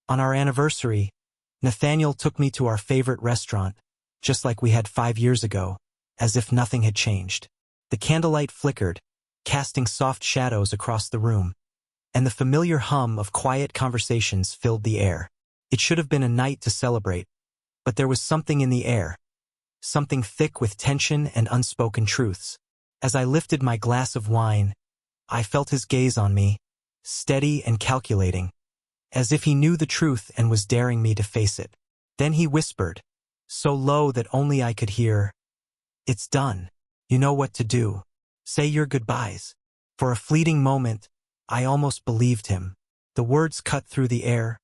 On our anniversary, Nathaniel took me to our favorite restaurant, just like we had 5 years ago, as if nothing had changed. The candlelight flickered, casting soft shadows across the room, and the familiar hum of quiet conversations filled the air. It should have been a night to celebrate, but there was something in the air, something thick with tension and unspoken truths. As I lifted my glass of wine, I felt his gaze on me, steady and calculating, as if he knew the truth and was daring me to face it. Then he whispered, so low that only I could hear, "It's done. You know what to do. Say your goodbyes." For a fleeting moment, I almost believed him. The words cut through the air,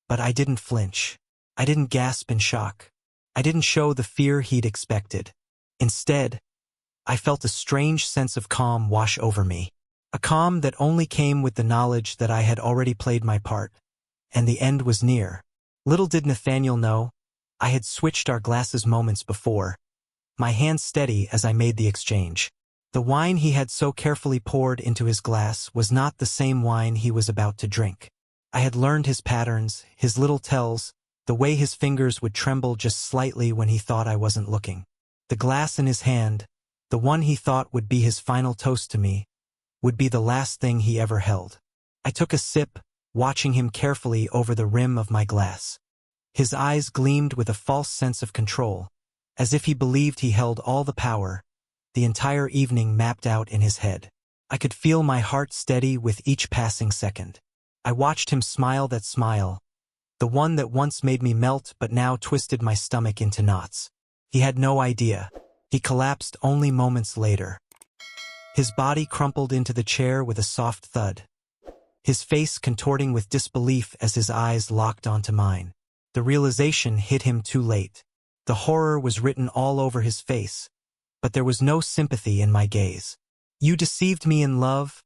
but I didn't flinch. I didn't gasp in shock. I didn't show the fear he'd expected. Instead, I felt a strange sense of calm wash over me. A calm that only came with the knowledge that I had already played my part, and the end was near. Little did Nathaniel know, I had switched our glasses moments before, my hand steady as I made the exchange. The wine he had so carefully poured into his glass was not the same wine he was about to drink. I had learned his patterns, his little tells, the way his fingers would tremble just slightly when he thought I wasn't looking. The glass in his hand, the one he thought would be his final toast to me, would be the last thing he ever held. I took a sip, watching him carefully over the rim of my glass. His eyes gleamed with a false sense of control, as if he believed he held all the power, the entire evening mapped out in his head. I could feel my heart steady with each passing second. I watched him smile that smile, the one that once made me melt but now twisted my stomach into knots. He had no idea. He collapsed only moments later. His body crumpled into the chair with a soft thud, his face contorting with disbelief as his eyes locked onto mine. The realization hit him too late. The horror was written all over his face, but there was no sympathy in my gaze. "You deceived me in love,"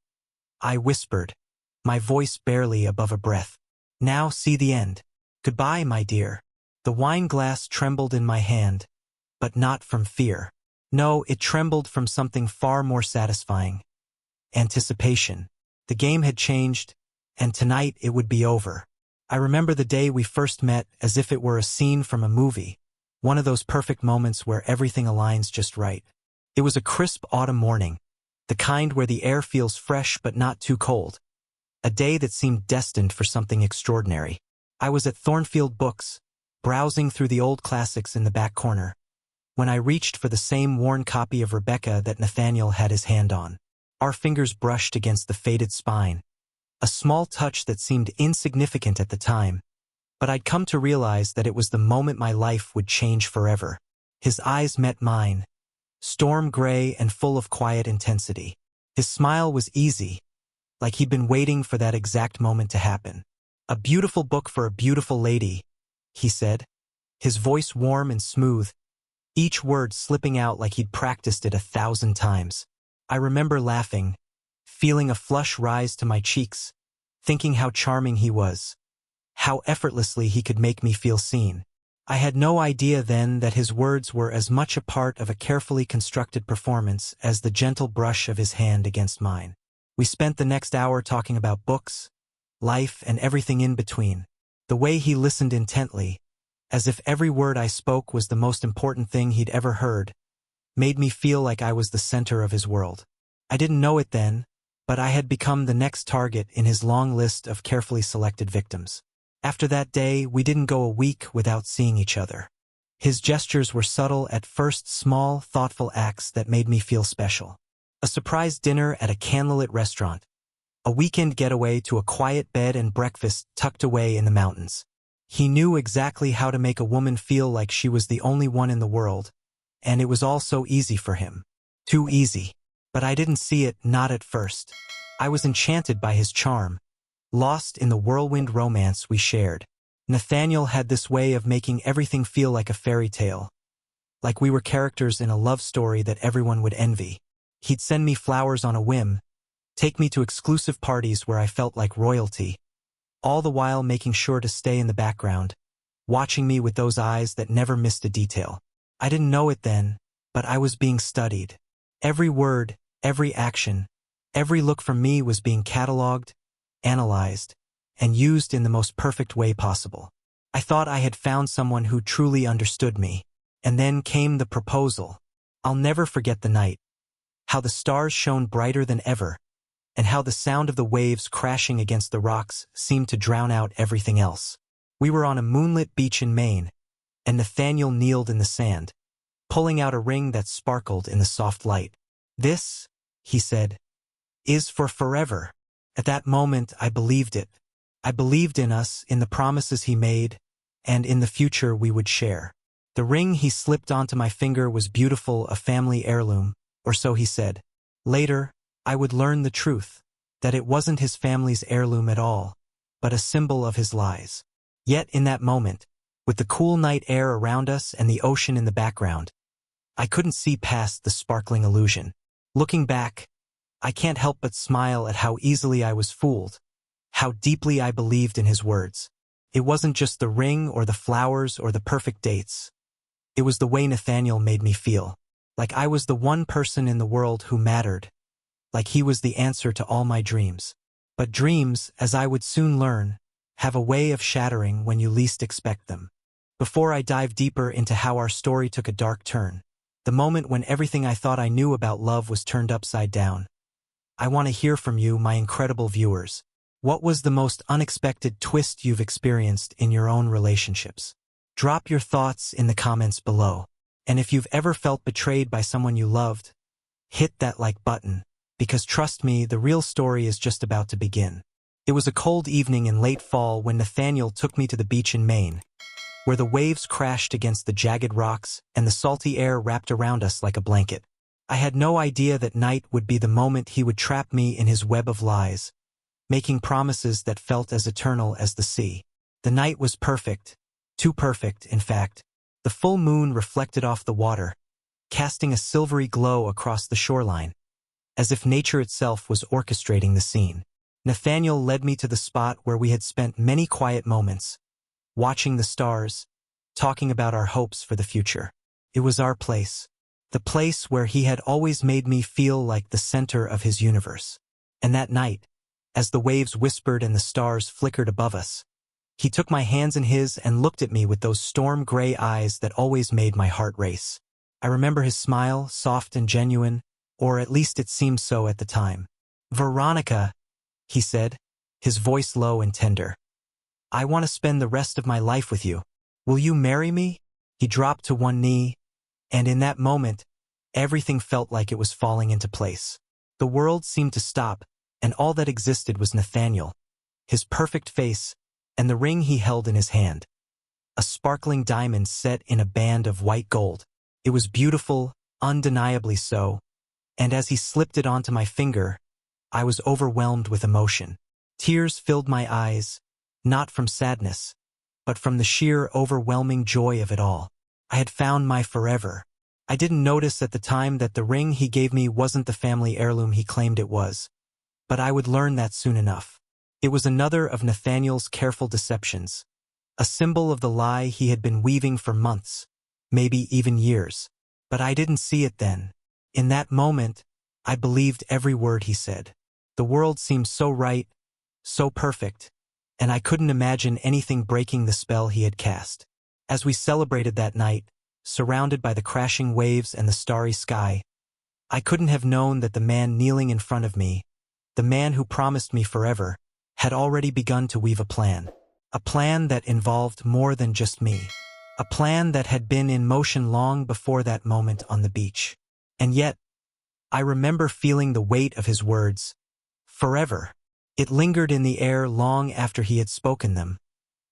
I whispered, my voice barely above a breath. "Now see the end. Goodbye, my dear." The wine glass trembled in my hand, but not from fear. No, it trembled from something far more satisfying. Anticipation. The game had changed, and tonight it would be over. I remember the day we first met as if it were a scene from a movie, one of those perfect moments where everything aligns just right. It was a crisp autumn morning, the kind where the air feels fresh but not too cold. A day that seemed destined for something extraordinary. I was at Thornfield Books, browsing through the old classics in the back corner, when I reached for the same worn copy of Rebecca that Nathaniel had his hand on. Our fingers brushed against the faded spine, a small touch that seemed insignificant at the time, but I'd come to realize that it was the moment my life would change forever. His eyes met mine, storm gray and full of quiet intensity. His smile was easy, like he'd been waiting for that exact moment to happen. "A beautiful book for a beautiful lady," he said, his voice warm and smooth, each word slipping out like he'd practiced it 1,000 times. I remember laughing, feeling a flush rise to my cheeks, thinking how charming he was, how effortlessly he could make me feel seen. I had no idea then that his words were as much a part of a carefully constructed performance as the gentle brush of his hand against mine. We spent the next hour talking about books, life, and everything in between. The way he listened intently, as if every word I spoke was the most important thing he'd ever heard, made me feel like I was the center of his world. I didn't know it then, but I had become the next target in his long list of carefully selected victims. After that day, we didn't go a week without seeing each other. His gestures were subtle at first, small, thoughtful acts that made me feel special. A surprise dinner at a candlelit restaurant, a weekend getaway to a quiet bed and breakfast tucked away in the mountains. He knew exactly how to make a woman feel like she was the only one in the world, and it was all so easy for him. Too easy. But I didn't see it, not at first. I was enchanted by his charm, lost in the whirlwind romance we shared. Nathaniel had this way of making everything feel like a fairy tale, like we were characters in a love story that everyone would envy. He'd send me flowers on a whim, take me to exclusive parties where I felt like royalty, all the while making sure to stay in the background, watching me with those eyes that never missed a detail. I didn't know it then, but I was being studied. Every word, every action, every look from me was being cataloged, analyzed, and used in the most perfect way possible. I thought I had found someone who truly understood me. And then came the proposal. I'll never forget the night. How the stars shone brighter than ever, and how the sound of the waves crashing against the rocks seemed to drown out everything else. We were on a moonlit beach in Maine, and Nathaniel kneeled in the sand, pulling out a ring that sparkled in the soft light. "This," he said, "is for forever." At that moment, I believed it. I believed in us, in the promises he made, and in the future we would share. The ring he slipped onto my finger was beautiful, a family heirloom, or so he said. Later, I would learn the truth, that it wasn't his family's heirloom at all, but a symbol of his lies. Yet in that moment, with the cool night air around us and the ocean in the background, I couldn't see past the sparkling illusion. Looking back, I can't help but smile at how easily I was fooled, how deeply I believed in his words. It wasn't just the ring or the flowers or the perfect dates. It was the way Nathaniel made me feel, like I was the one person in the world who mattered, like he was the answer to all my dreams. But dreams, as I would soon learn, have a way of shattering when you least expect them. Before I dive deeper into how our story took a dark turn, the moment when everything I thought I knew about love was turned upside down, I want to hear from you, my incredible viewers. What was the most unexpected twist you've experienced in your own relationships? Drop your thoughts in the comments below. And if you've ever felt betrayed by someone you loved, hit that like button, because trust me, the real story is just about to begin. It was a cold evening in late fall when Nathaniel took me to the beach in Maine, where the waves crashed against the jagged rocks and the salty air wrapped around us like a blanket. I had no idea that night would be the moment he would trap me in his web of lies, making promises that felt as eternal as the sea. The night was perfect, too perfect, in fact. The full moon reflected off the water, casting a silvery glow across the shoreline, as if nature itself was orchestrating the scene. Nathaniel led me to the spot where we had spent many quiet moments, watching the stars, talking about our hopes for the future. It was our place, the place where he had always made me feel like the center of his universe. And that night, as the waves whispered and the stars flickered above us, he took my hands in his and looked at me with those storm-gray eyes that always made my heart race. I remember his smile, soft and genuine, or at least it seemed so at the time. "Veronica," he said, his voice low and tender. "I want to spend the rest of my life with you. Will you marry me?" He dropped to one knee, and in that moment, everything felt like it was falling into place. The world seemed to stop, and all that existed was Nathaniel, his perfect face, and the ring he held in his hand. A sparkling diamond set in a band of white gold. It was beautiful, undeniably so, and as he slipped it onto my finger, I was overwhelmed with emotion. Tears filled my eyes, not from sadness, but from the sheer overwhelming joy of it all. I had found my forever. I didn't notice at the time that the ring he gave me wasn't the family heirloom he claimed it was, but I would learn that soon enough. It was another of Nathaniel's careful deceptions, a symbol of the lie he had been weaving for months, maybe even years. But I didn't see it then. In that moment, I believed every word he said. The world seemed so right, so perfect, and I couldn't imagine anything breaking the spell he had cast. As we celebrated that night, surrounded by the crashing waves and the starry sky, I couldn't have known that the man kneeling in front of me, the man who promised me forever, had already begun to weave a plan that involved more than just me, a plan that had been in motion long before that moment on the beach. And yet, I remember feeling the weight of his words, forever. It lingered in the air long after he had spoken them,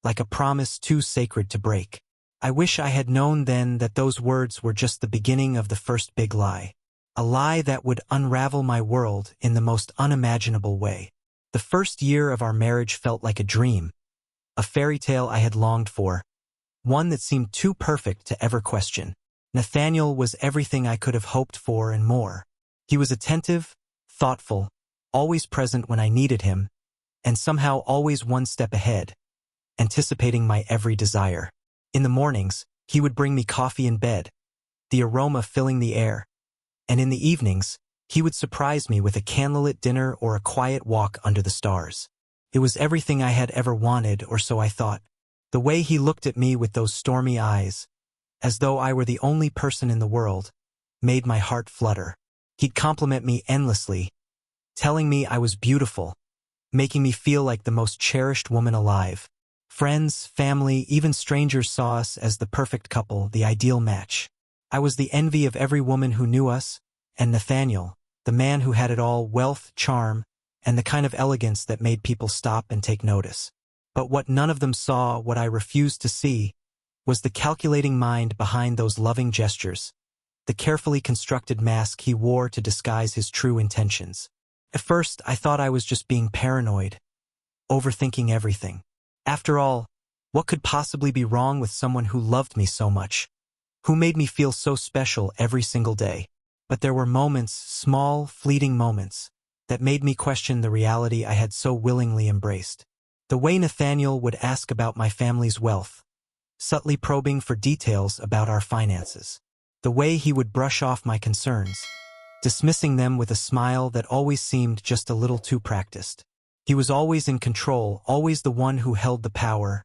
like a promise too sacred to break. I wish I had known then that those words were just the beginning of the first big lie, a lie that would unravel my world in the most unimaginable way. The first year of our marriage felt like a dream, a fairy tale I had longed for, one that seemed too perfect to ever question. Nathaniel was everything I could have hoped for and more. He was attentive, thoughtful, always present when I needed him, and somehow always one step ahead, anticipating my every desire. In the mornings, he would bring me coffee in bed, the aroma filling the air, and in the evenings, he would surprise me with a candlelit dinner or a quiet walk under the stars. It was everything I had ever wanted, or so I thought. The way he looked at me with those stormy eyes, as though I were the only person in the world, made my heart flutter. He'd compliment me endlessly, telling me I was beautiful, making me feel like the most cherished woman alive. Friends, family, even strangers saw us as the perfect couple, the ideal match. I was the envy of every woman who knew us, and Nathaniel, the man who had it all, wealth, charm, and the kind of elegance that made people stop and take notice. But what none of them saw, what I refused to see, was the calculating mind behind those loving gestures, the carefully constructed mask he wore to disguise his true intentions. At first, I thought I was just being paranoid, overthinking everything. After all, what could possibly be wrong with someone who loved me so much, who made me feel so special every single day? But there were moments, small, fleeting moments, that made me question the reality I had so willingly embraced. The way Nathaniel would ask about my family's wealth, subtly probing for details about our finances. The way he would brush off my concerns, dismissing them with a smile that always seemed just a little too practiced. He was always in control, always the one who held the power,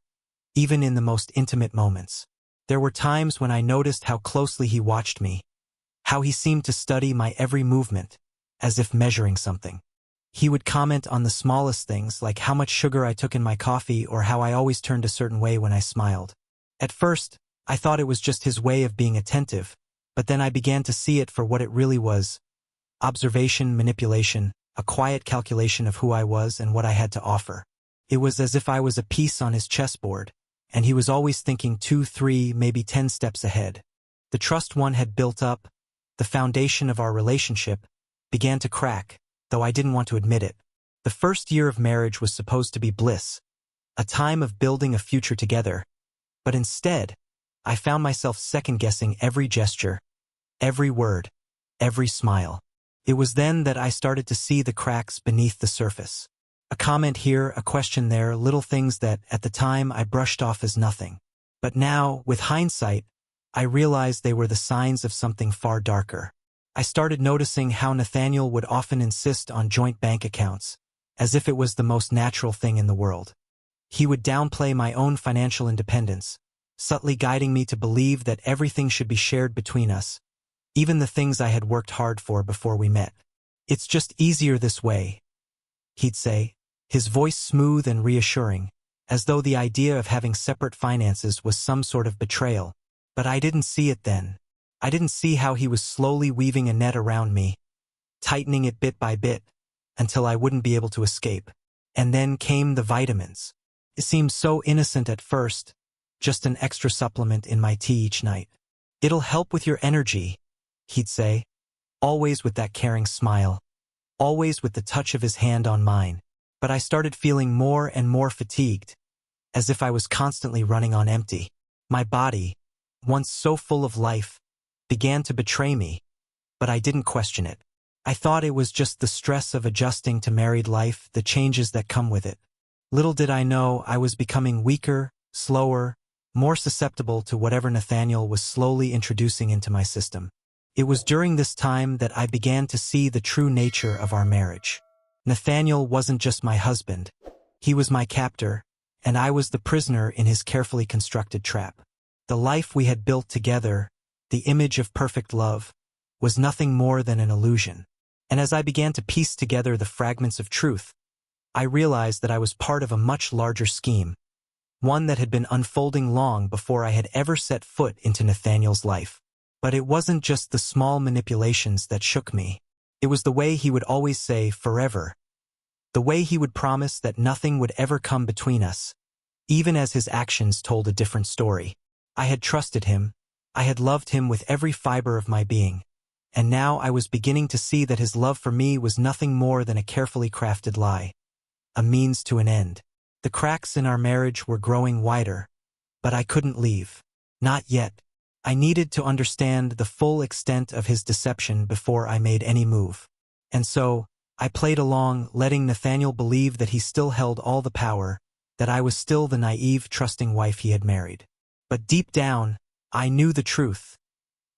even in the most intimate moments. There were times when I noticed how closely he watched me, how he seemed to study my every movement, as if measuring something. He would comment on the smallest things, like how much sugar I took in my coffee or how I always turned a certain way when I smiled. At first, I thought it was just his way of being attentive, but then I began to see it for what it really was: observation, manipulation, a quiet calculation of who I was and what I had to offer. It was as if I was a piece on his chessboard, and he was always thinking 2, 3, maybe 10 steps ahead. The trust one had built up, the foundation of our relationship, began to crack, though I didn't want to admit it. The first year of marriage was supposed to be bliss, a time of building a future together, but instead, I found myself second-guessing every gesture, every word, every smile. It was then that I started to see the cracks beneath the surface. A comment here, a question there, little things that, at the time, I brushed off as nothing. But now, with hindsight, I realized they were the signs of something far darker. I started noticing how Nathaniel would often insist on joint bank accounts, as if it was the most natural thing in the world. He would downplay my own financial independence, subtly guiding me to believe that everything should be shared between us, even the things I had worked hard for before we met. "It's just easier this way," he'd say, his voice smooth and reassuring, as though the idea of having separate finances was some sort of betrayal. But I didn't see it then. I didn't see how he was slowly weaving a net around me, tightening it bit by bit, until I wouldn't be able to escape. And then came the vitamins. It seemed so innocent at first, just an extra supplement in my tea each night. "It'll help with your energy," he'd say, always with that caring smile, always with the touch of his hand on mine. But I started feeling more and more fatigued, as if I was constantly running on empty. My body, once so full of life, began to betray me, but I didn't question it. I thought it was just the stress of adjusting to married life, the changes that come with it. Little did I know I was becoming weaker, slower, more susceptible to whatever Nathaniel was slowly introducing into my system. It was during this time that I began to see the true nature of our marriage. Nathaniel wasn't just my husband. He was my captor, and I was the prisoner in his carefully constructed trap. The life we had built together, the image of perfect love, was nothing more than an illusion. And as I began to piece together the fragments of truth, I realized that I was part of a much larger scheme, one that had been unfolding long before I had ever set foot into Nathaniel's life. But it wasn't just the small manipulations that shook me. It was the way he would always say, "forever." The way he would promise that nothing would ever come between us, even as his actions told a different story. I had trusted him. I had loved him with every fiber of my being. And now I was beginning to see that his love for me was nothing more than a carefully crafted lie, a means to an end. The cracks in our marriage were growing wider, but I couldn't leave. Not yet. I needed to understand the full extent of his deception before I made any move. And so, I played along, letting Nathaniel believe that he still held all the power, that I was still the naive, trusting wife he had married. But deep down, I knew the truth.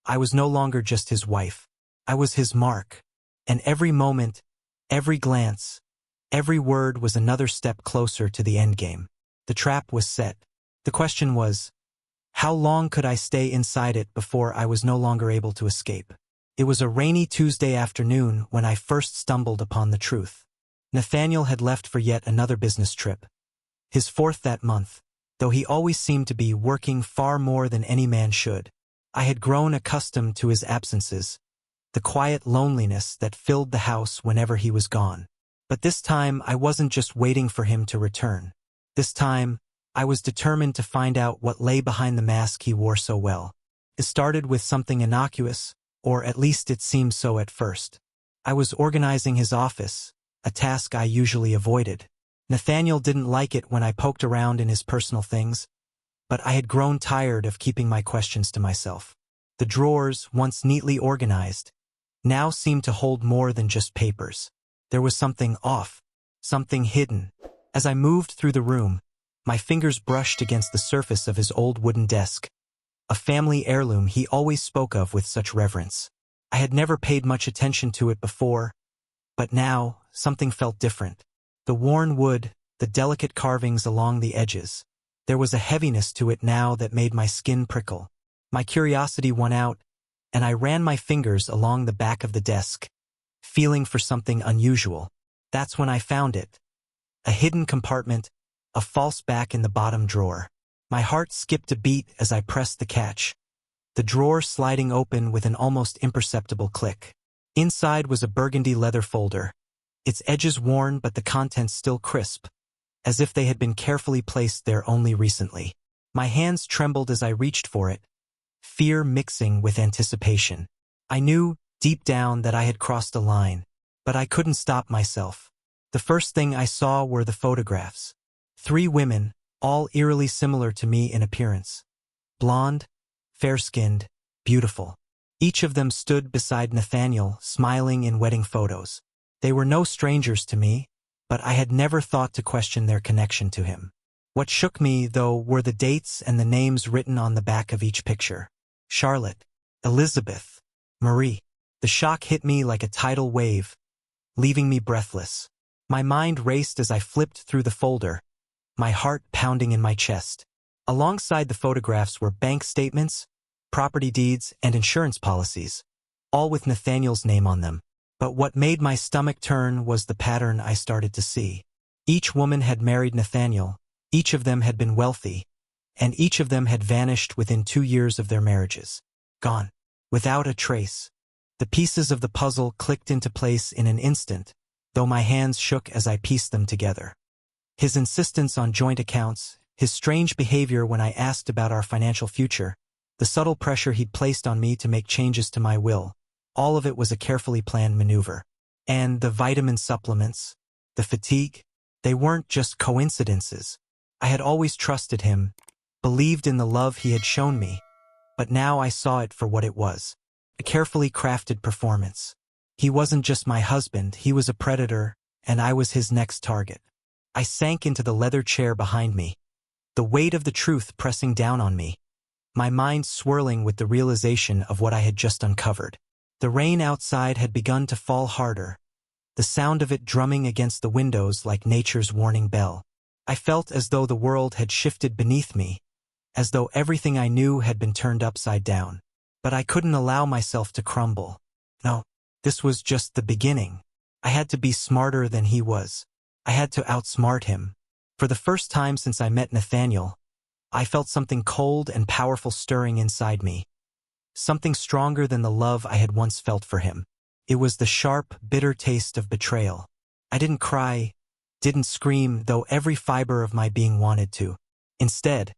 I was no longer just his wife. I was his mark. And every moment, every glance, Every word was another step closer to the endgame. The trap was set. The question was, how long could I stay inside it before I was no longer able to escape? It was a rainy Tuesday afternoon when I first stumbled upon the truth. Nathaniel had left for yet another business trip, his fourth that month, though he always seemed to be working far more than any man should. I had grown accustomed to his absences, the quiet loneliness that filled the house whenever he was gone. But this time I wasn't just waiting for him to return. This time, I was determined to find out what lay behind the mask he wore so well. It started with something innocuous, or at least it seemed so at first. I was organizing his office, a task I usually avoided. Nathaniel didn't like it when I poked around in his personal things, but I had grown tired of keeping my questions to myself. The drawers, once neatly organized, now seemed to hold more than just papers. There was something off, something hidden. As I moved through the room, my fingers brushed against the surface of his old wooden desk, a family heirloom he always spoke of with such reverence. I had never paid much attention to it before, but now something felt different. The worn wood, the delicate carvings along the edges. There was a heaviness to it now that made my skin prickle. My curiosity won out, and I ran my fingers along the back of the desk, feeling for something unusual. That's when I found it. A hidden compartment, a false back in the bottom drawer. My heart skipped a beat as I pressed the catch, the drawer sliding open with an almost imperceptible click. Inside was a burgundy leather folder, its edges worn but the contents still crisp, as if they had been carefully placed there only recently. My hands trembled as I reached for it, fear mixing with anticipation. I knew, deep down, that I had crossed a line, but I couldn't stop myself. The first thing I saw were the photographs. 3 women, all eerily similar to me in appearance. Blonde, fair-skinned, beautiful. Each of them stood beside Nathaniel, smiling in wedding photos. They were no strangers to me, but I had never thought to question their connection to him. What shook me, though, were the dates and the names written on the back of each picture. Charlotte, Elizabeth, Marie. The shock hit me like a tidal wave, leaving me breathless. My mind raced as I flipped through the folder, my heart pounding in my chest. Alongside the photographs were bank statements, property deeds, and insurance policies, all with Nathaniel's name on them. But what made my stomach turn was the pattern I started to see. Each woman had married Nathaniel, each of them had been wealthy, and each of them had vanished within 2 years of their marriages. Gone. Without a trace. The pieces of the puzzle clicked into place in an instant, though my hands shook as I pieced them together. His insistence on joint accounts, his strange behavior when I asked about our financial future, the subtle pressure he'd placed on me to make changes to my will, all of it was a carefully planned maneuver. And the vitamin supplements, the fatigue, they weren't just coincidences. I had always trusted him, believed in the love he had shown me, but now I saw it for what it was. A carefully crafted performance. He wasn't just my husband, he was a predator, and I was his next target. I sank into the leather chair behind me, the weight of the truth pressing down on me, my mind swirling with the realization of what I had just uncovered. The rain outside had begun to fall harder, the sound of it drumming against the windows like nature's warning bell. I felt as though the world had shifted beneath me, as though everything I knew had been turned upside down. But I couldn't allow myself to crumble. No, this was just the beginning. I had to be smarter than he was. I had to outsmart him. For the first time since I met Nathaniel, I felt something cold and powerful stirring inside me. Something stronger than the love I had once felt for him. It was the sharp, bitter taste of betrayal. I didn't cry, didn't scream, though every fiber of my being wanted to. Instead,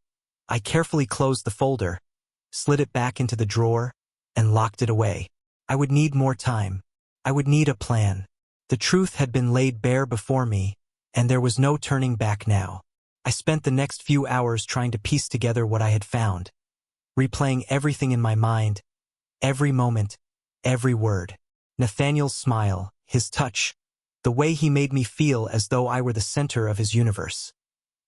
I carefully closed the folder, slid it back into the drawer, and locked it away. I would need more time. I would need a plan. The truth had been laid bare before me, and there was no turning back now. I spent the next few hours trying to piece together what I had found, replaying everything in my mind, every moment, every word. Nathaniel's smile, his touch, the way he made me feel as though I were the center of his universe.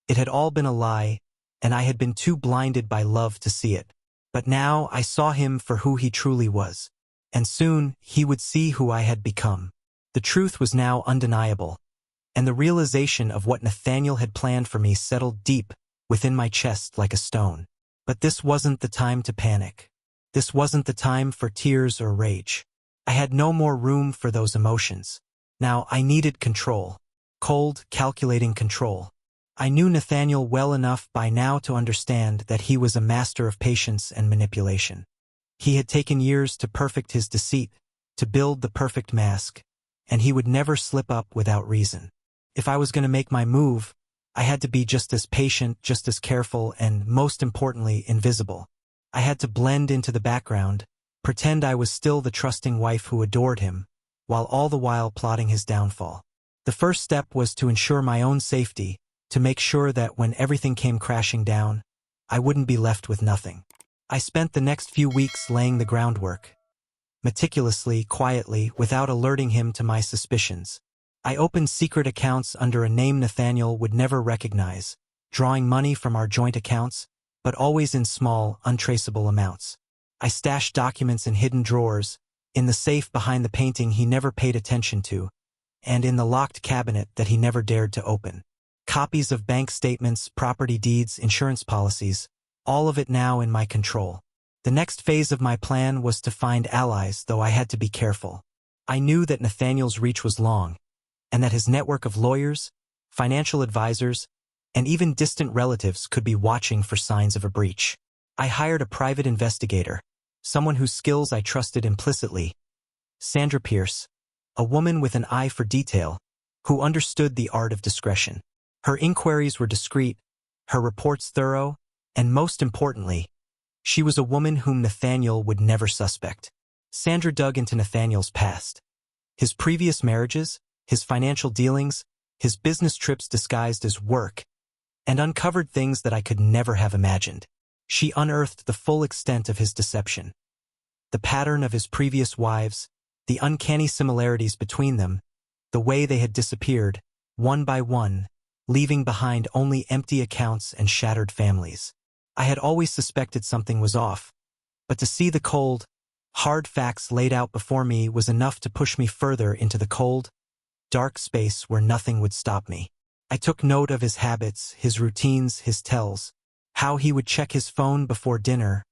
It had all been a lie, and I had been too blinded by love to see it. But now I saw him for who he truly was, and soon he would see who I had become. The truth was now undeniable. and the realization of what Nathaniel had planned for me settled deep within my chest like a stone. But this wasn't the time to panic. This wasn't the time for tears or rage. I had no more room for those emotions. Now I needed control. Cold, calculating control. I knew Nathaniel well enough by now to understand that he was a master of patience and manipulation. He had taken years to perfect his deceit, to build the perfect mask, and he would never slip up without reason. If I was going to make my move, I had to be just as patient, just as careful, and most importantly, invisible. I had to blend into the background, pretend I was still the trusting wife who adored him, while all the while plotting his downfall. The first step was to ensure my own safety, to make sure that when everything came crashing down, I wouldn't be left with nothing. I spent the next few weeks laying the groundwork, meticulously, quietly, without alerting him to my suspicions. I opened secret accounts under a name Nathaniel would never recognize, drawing money from our joint accounts, but always in small, untraceable amounts. I stashed documents in hidden drawers, in the safe behind the painting he never paid attention to, and in the locked cabinet that he never dared to open. Copies of bank statements, property deeds, insurance policies, all of it now in my control. The next phase of my plan was to find allies, though I had to be careful. I knew that Nathaniel's reach was long, and that his network of lawyers, financial advisors, and even distant relatives could be watching for signs of a breach. I hired a private investigator, someone whose skills I trusted implicitly, Sandra Pierce, a woman with an eye for detail, who understood the art of discretion. Her inquiries were discreet, her reports thorough, and most importantly, she was a woman whom Nathaniel would never suspect. Sandra dug into Nathaniel's past. His previous marriages, his financial dealings, his business trips disguised as work, and uncovered things that I could never have imagined. She unearthed the full extent of his deception, the pattern of his previous wives, the uncanny similarities between them, the way they had disappeared, one by one, leaving behind only empty accounts and shattered families. I had always suspected something was off, but to see the cold, hard facts laid out before me was enough to push me further into the cold, dark space where nothing would stop me. I took note of his habits, his routines, his tells, how he would check his phone before dinner,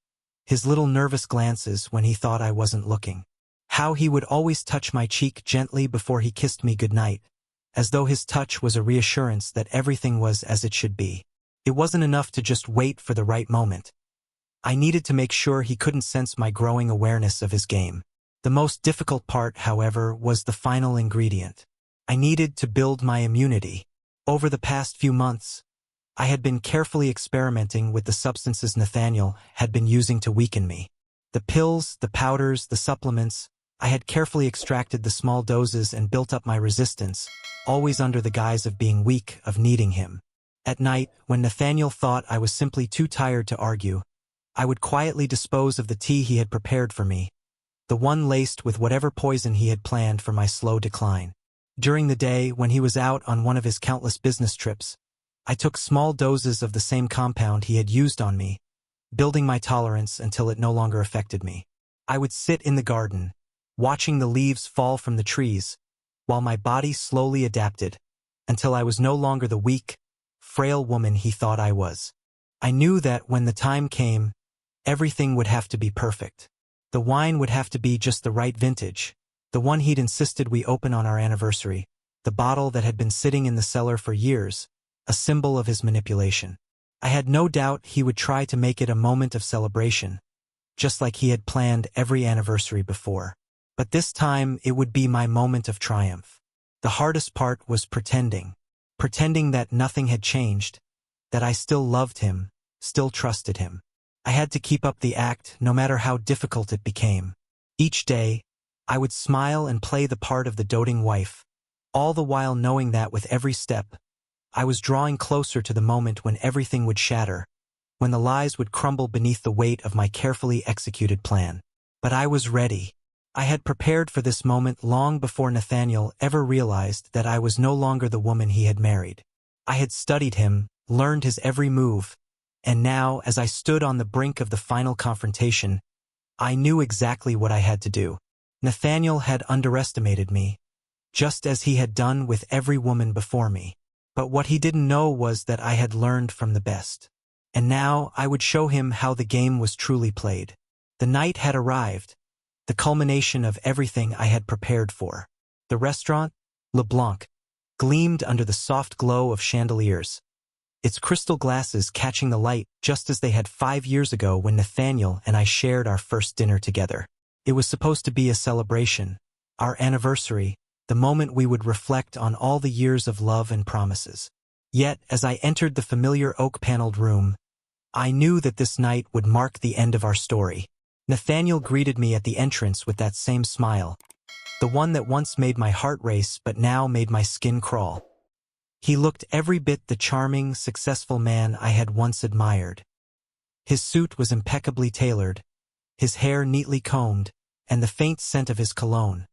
his little nervous glances when he thought I wasn't looking, how he would always touch my cheek gently before he kissed me goodnight, as though his touch was a reassurance that everything was as it should be. It wasn't enough to just wait for the right moment. I needed to make sure he couldn't sense my growing awareness of his game. The most difficult part, however, was the final ingredient. I needed to build my immunity. Over the past few months, I had been carefully experimenting with the substances Nathaniel had been using to weaken me. The pills, the powders, the supplements, I had carefully extracted the small doses and built up my resistance, always under the guise of being weak, of needing him. At night, when Nathaniel thought I was simply too tired to argue, I would quietly dispose of the tea he had prepared for me, the one laced with whatever poison he had planned for my slow decline. During the day, when he was out on one of his countless business trips, I took small doses of the same compound he had used on me, building my tolerance until it no longer affected me. I would sit in the garden, watching the leaves fall from the trees, while my body slowly adapted, until I was no longer the weak, frail woman he thought I was. I knew that when the time came, everything would have to be perfect. The wine would have to be just the right vintage, the one he'd insisted we open on our anniversary, the bottle that had been sitting in the cellar for years, a symbol of his manipulation. I had no doubt he would try to make it a moment of celebration, just like he had planned every anniversary before. But this time it would be my moment of triumph. The hardest part was pretending that nothing had changed, that I still loved him, still trusted him. I had to keep up the act, no matter how difficult it became. Each day, I would smile and play the part of the doting wife, all the while knowing that with every step, I was drawing closer to the moment when everything would shatter, when the lies would crumble beneath the weight of my carefully executed plan. But I was ready. I had prepared for this moment long before Nathaniel ever realized that I was no longer the woman he had married. I had studied him, learned his every move, and now, as I stood on the brink of the final confrontation, I knew exactly what I had to do. Nathaniel had underestimated me, just as he had done with every woman before me. But what he didn't know was that I had learned from the best. And now I would show him how the game was truly played. The night had arrived, the culmination of everything I had prepared for. The restaurant, Le Blanc, gleamed under the soft glow of chandeliers, its crystal glasses catching the light just as they had 5 years ago when Nathaniel and I shared our first dinner together. It was supposed to be a celebration, our anniversary, the moment we would reflect on all the years of love and promises. Yet, as I entered the familiar oak-paneled room, I knew that this night would mark the end of our story. Nathaniel greeted me at the entrance with that same smile, the one that once made my heart race but now made my skin crawl. He looked every bit the charming, successful man I had once admired. His suit was impeccably tailored, his hair neatly combed, and the faint scent of his cologne,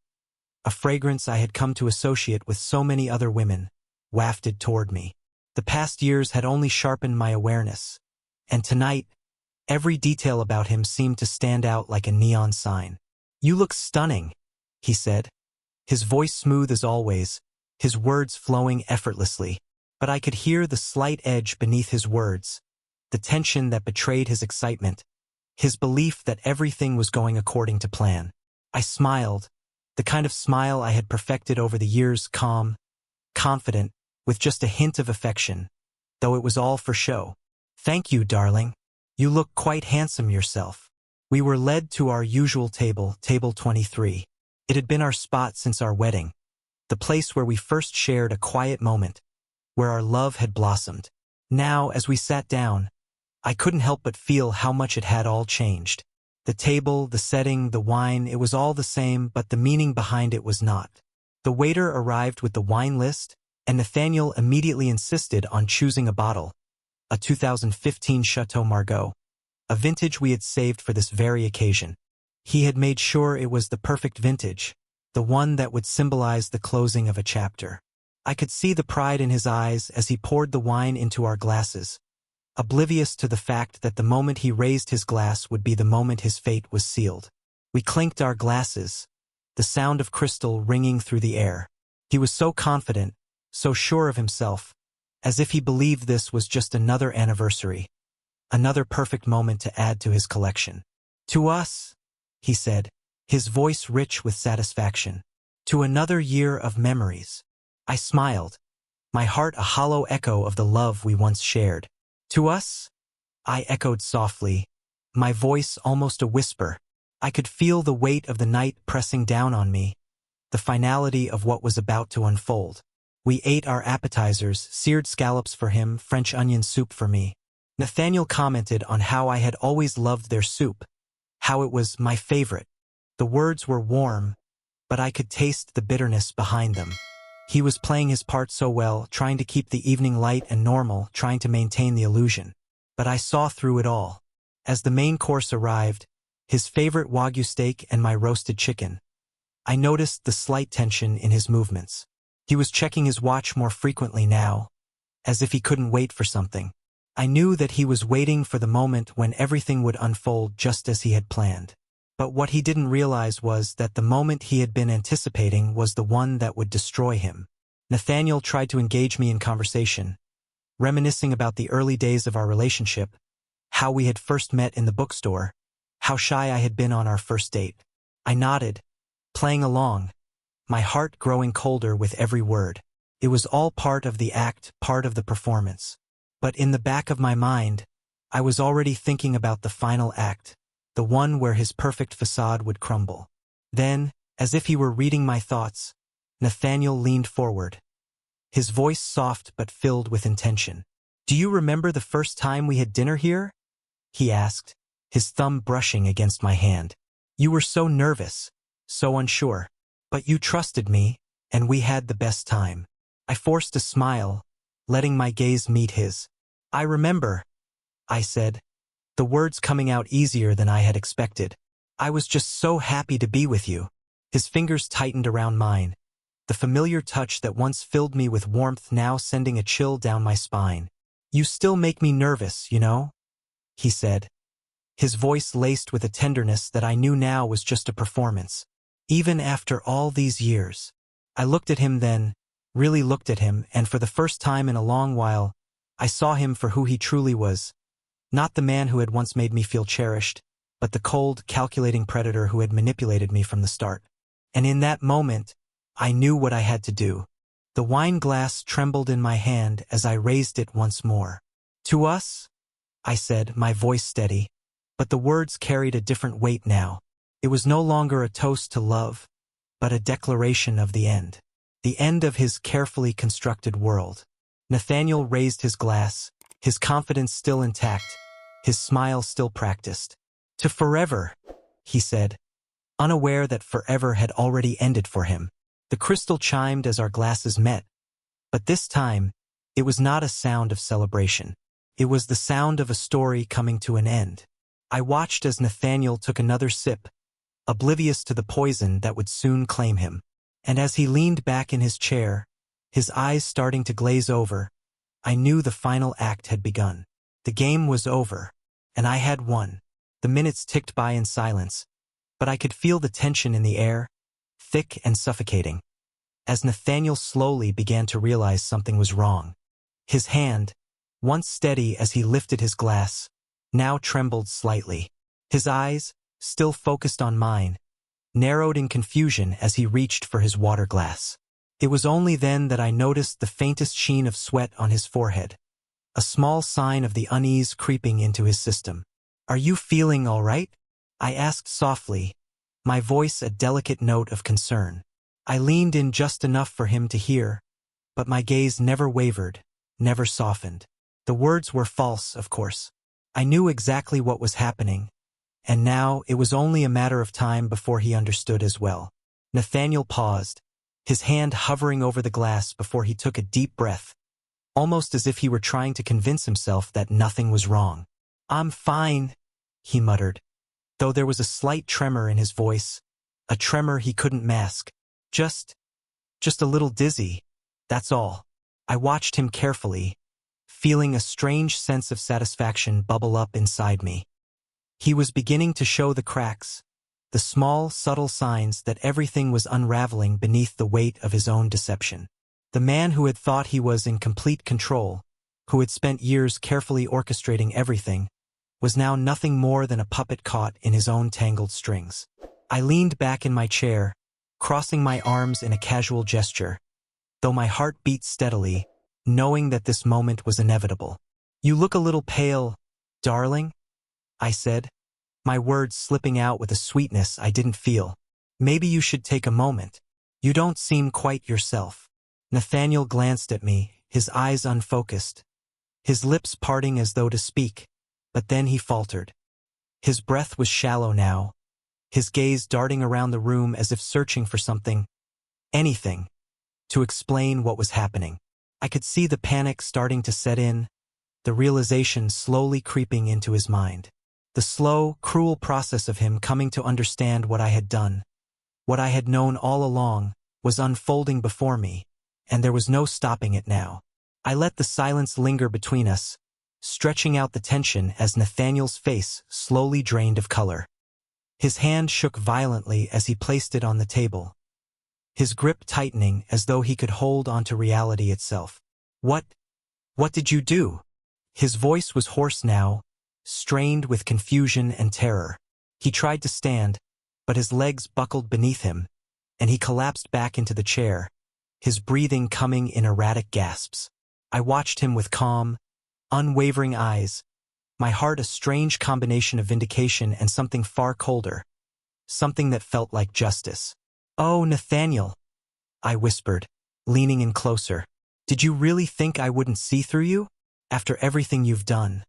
a fragrance I had come to associate with so many other women, wafted toward me. The past years had only sharpened my awareness, and tonight, every detail about him seemed to stand out like a neon sign. "You look stunning," he said, his voice smooth as always, his words flowing effortlessly. But I could hear the slight edge beneath his words, the tension that betrayed his excitement, his belief that everything was going according to plan. I smiled, the kind of smile I had perfected over the years, calm, confident, with just a hint of affection, though it was all for show. "Thank you, darling. You look quite handsome yourself." We were led to our usual table, table 23. It had been our spot since our wedding, the place where we first shared a quiet moment, where our love had blossomed. Now, as we sat down, I couldn't help but feel how much it had all changed. The table, the setting, the wine, it was all the same, but the meaning behind it was not. The waiter arrived with the wine list, and Nathaniel immediately insisted on choosing a bottle, a 2015 Chateau Margaux, a vintage we had saved for this very occasion. He had made sure it was the perfect vintage, the one that would symbolize the closing of a chapter. I could see the pride in his eyes as he poured the wine into our glasses, oblivious to the fact that the moment he raised his glass would be the moment his fate was sealed. We clinked our glasses, the sound of crystal ringing through the air. He was so confident, so sure of himself, as if he believed this was just another anniversary, another perfect moment to add to his collection. "To us," he said, his voice rich with satisfaction. "To another year of memories." I smiled, my heart a hollow echo of the love we once shared. "To us?" I echoed softly, my voice almost a whisper. I could feel the weight of the night pressing down on me, the finality of what was about to unfold. We ate our appetizers, seared scallops for him, French onion soup for me. Nathaniel commented on how I had always loved their soup, how it was my favorite. The words were warm, but I could taste the bitterness behind them. He was playing his part so well, trying to keep the evening light and normal, trying to maintain the illusion. But I saw through it all. As the main course arrived, his favorite Wagyu steak and my roasted chicken, I noticed the slight tension in his movements. He was checking his watch more frequently now, as if he couldn't wait for something. I knew that he was waiting for the moment when everything would unfold just as he had planned. But what he didn't realize was that the moment he had been anticipating was the one that would destroy him. Nathaniel tried to engage me in conversation, reminiscing about the early days of our relationship, how we had first met in the bookstore, how shy I had been on our first date. I nodded, playing along, my heart growing colder with every word. It was all part of the act, part of the performance. But in the back of my mind, I was already thinking about the final act, the one where his perfect facade would crumble. Then, as if he were reading my thoughts, Nathaniel leaned forward, his voice soft but filled with intention. "Do you remember the first time we had dinner here?" he asked, his thumb brushing against my hand. "You were so nervous, so unsure. But you trusted me, and we had the best time." I forced a smile, letting my gaze meet his. "I remember," I said, the words coming out easier than I had expected. "I was just so happy to be with you." His fingers tightened around mine, the familiar touch that once filled me with warmth now sending a chill down my spine. "You still make me nervous, you know," he said, his voice laced with a tenderness that I knew now was just a performance. "Even after all these years." I looked at him then, really looked at him, and for the first time in a long while, I saw him for who he truly was. Not the man who had once made me feel cherished, but the cold, calculating predator who had manipulated me from the start. And in that moment, I knew what I had to do. The wine glass trembled in my hand as I raised it once more. "To us?" I said, my voice steady. But the words carried a different weight now. It was no longer a toast to love, but a declaration of the end. The end of his carefully constructed world. Nathaniel raised his glass, his confidence still intact, his smile still practiced. "To forever," he said, unaware that forever had already ended for him. The crystal chimed as our glasses met, but this time, it was not a sound of celebration. It was the sound of a story coming to an end. I watched as Nathaniel took another sip, oblivious to the poison that would soon claim him. And as he leaned back in his chair, his eyes starting to glaze over, I knew the final act had begun. The game was over, and I had won. The minutes ticked by in silence, but I could feel the tension in the air, thick and suffocating, as Nathaniel slowly began to realize something was wrong. His hand, once steady as he lifted his glass, now trembled slightly. His eyes, still focused on mine, narrowed in confusion as he reached for his water glass. It was only then that I noticed the faintest sheen of sweat on his forehead, a small sign of the unease creeping into his system. "Are you feeling all right?" I asked softly, my voice a delicate note of concern. I leaned in just enough for him to hear, but my gaze never wavered, never softened. The words were false, of course. I knew exactly what was happening, and now it was only a matter of time before he understood as well. Nathaniel paused, his hand hovering over the glass before he took a deep breath, almost as if he were trying to convince himself that nothing was wrong. "I'm fine," he muttered, though there was a slight tremor in his voice, a tremor he couldn't mask. Just a little dizzy, that's all." I watched him carefully, feeling a strange sense of satisfaction bubble up inside me. He was beginning to show the cracks, the small, subtle signs that everything was unraveling beneath the weight of his own deception. The man who had thought he was in complete control, who had spent years carefully orchestrating everything, was now nothing more than a puppet caught in his own tangled strings. I leaned back in my chair, crossing my arms in a casual gesture, though my heart beat steadily, knowing that this moment was inevitable. "You look a little pale, darling," I said, my words slipping out with a sweetness I didn't feel. "Maybe you should take a moment. You don't seem quite yourself." Nathaniel glanced at me, his eyes unfocused, his lips parting as though to speak, but then he faltered. His breath was shallow now, his gaze darting around the room as if searching for something, anything, to explain what was happening. I could see the panic starting to set in, the realization slowly creeping into his mind. The slow, cruel process of him coming to understand what I had done, what I had known all along, was unfolding before me, and there was no stopping it now. I let the silence linger between us, stretching out the tension as Nathaniel's face slowly drained of color. His hand shook violently as he placed it on the table, his grip tightening as though he could hold onto reality itself. What did you do?" His voice was hoarse now, strained with confusion and terror. He tried to stand, but his legs buckled beneath him, and he collapsed back into the chair, his breathing coming in erratic gasps. I watched him with calm, unwavering eyes, my heart a strange combination of vindication and something far colder, something that felt like justice. "Oh, Nathaniel," I whispered, leaning in closer. "Did you really think I wouldn't see through you? After everything you've done?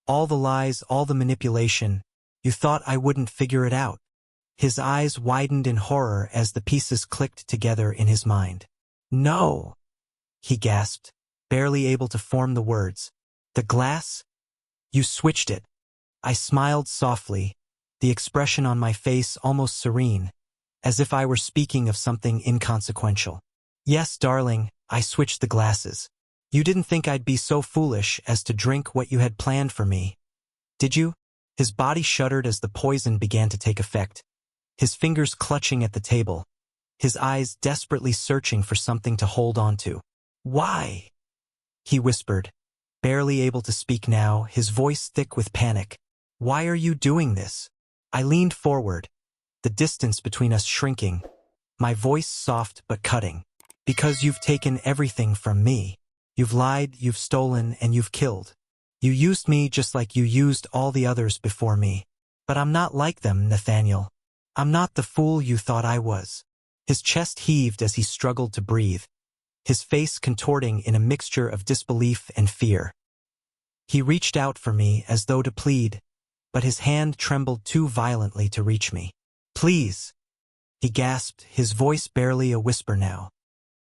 All the lies, all the manipulation, you thought I wouldn't figure it out?" His eyes widened in horror as the pieces clicked together in his mind. "No," he gasped, barely able to form the words. "The glass? You switched it." I smiled softly, the expression on my face almost serene, as if I were speaking of something inconsequential. "Yes, darling, I switched the glasses. You didn't think I'd be so foolish as to drink what you had planned for me, did you?" His body shuddered as the poison began to take effect, his fingers clutching at the table, his eyes desperately searching for something to hold on to. "Why?" he whispered, barely able to speak now, his voice thick with panic. "Why are you doing this?" I leaned forward, the distance between us shrinking, my voice soft but cutting. "Because you've taken everything from me. You've lied, you've stolen, and you've killed. You used me just like you used all the others before me. But I'm not like them, Nathaniel. I'm not the fool you thought I was." His chest heaved as he struggled to breathe, his face contorting in a mixture of disbelief and fear. He reached out for me as though to plead, but his hand trembled too violently to reach me. "Please," he gasped, his voice barely a whisper now.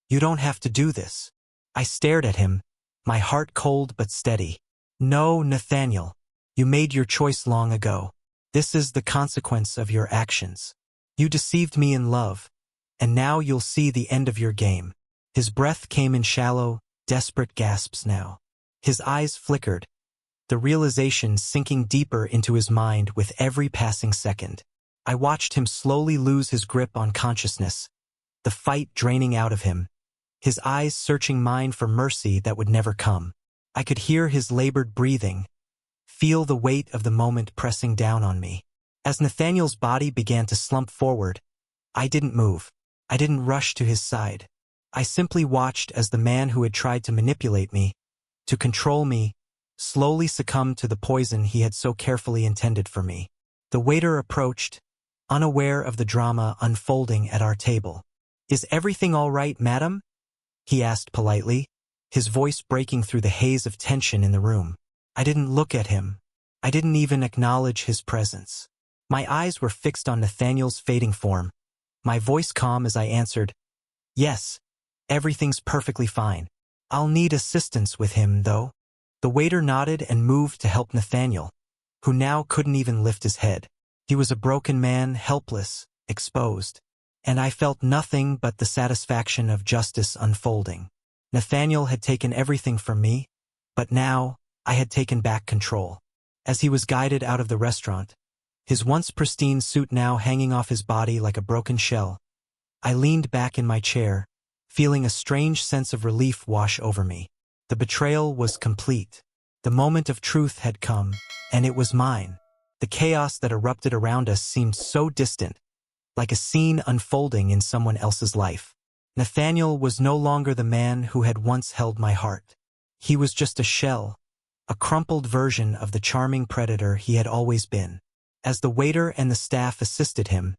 "You don't have to do this." I stared at him, my heart cold but steady. "No, Nathaniel. You made your choice long ago. This is the consequence of your actions. You deceived me in love, and now you'll see the end of your game." His breath came in shallow, desperate gasps now. His eyes flickered, the realization sinking deeper into his mind with every passing second. I watched him slowly lose his grip on consciousness, the fight draining out of him, his eyes searching mine for mercy that would never come. I could hear his labored breathing, feel the weight of the moment pressing down on me. As Nathaniel's body began to slump forward, I didn't move. I didn't rush to his side. I simply watched as the man who had tried to manipulate me, to control me, slowly succumbed to the poison he had so carefully intended for me. The waiter approached, unaware of the drama unfolding at our table. "Is everything all right, madam?" he asked politely, his voice breaking through the haze of tension in the room. I didn't look at him. I didn't even acknowledge his presence. My eyes were fixed on Nathaniel's fading form, my voice calm as I answered, "Yes, everything's perfectly fine. I'll need assistance with him, though." The waiter nodded and moved to help Nathaniel, who now couldn't even lift his head. He was a broken man, helpless, exposed, and I felt nothing but the satisfaction of justice unfolding. Nathaniel had taken everything from me, but now I had taken back control. As he was guided out of the restaurant, his once pristine suit now hanging off his body like a broken shell, I leaned back in my chair, feeling a strange sense of relief wash over me. The betrayal was complete. The moment of truth had come, and it was mine. The chaos that erupted around us seemed so distant, like a scene unfolding in someone else's life. Nathaniel was no longer the man who had once held my heart. He was just a shell, a crumpled version of the charming predator he had always been. As the waiter and the staff assisted him,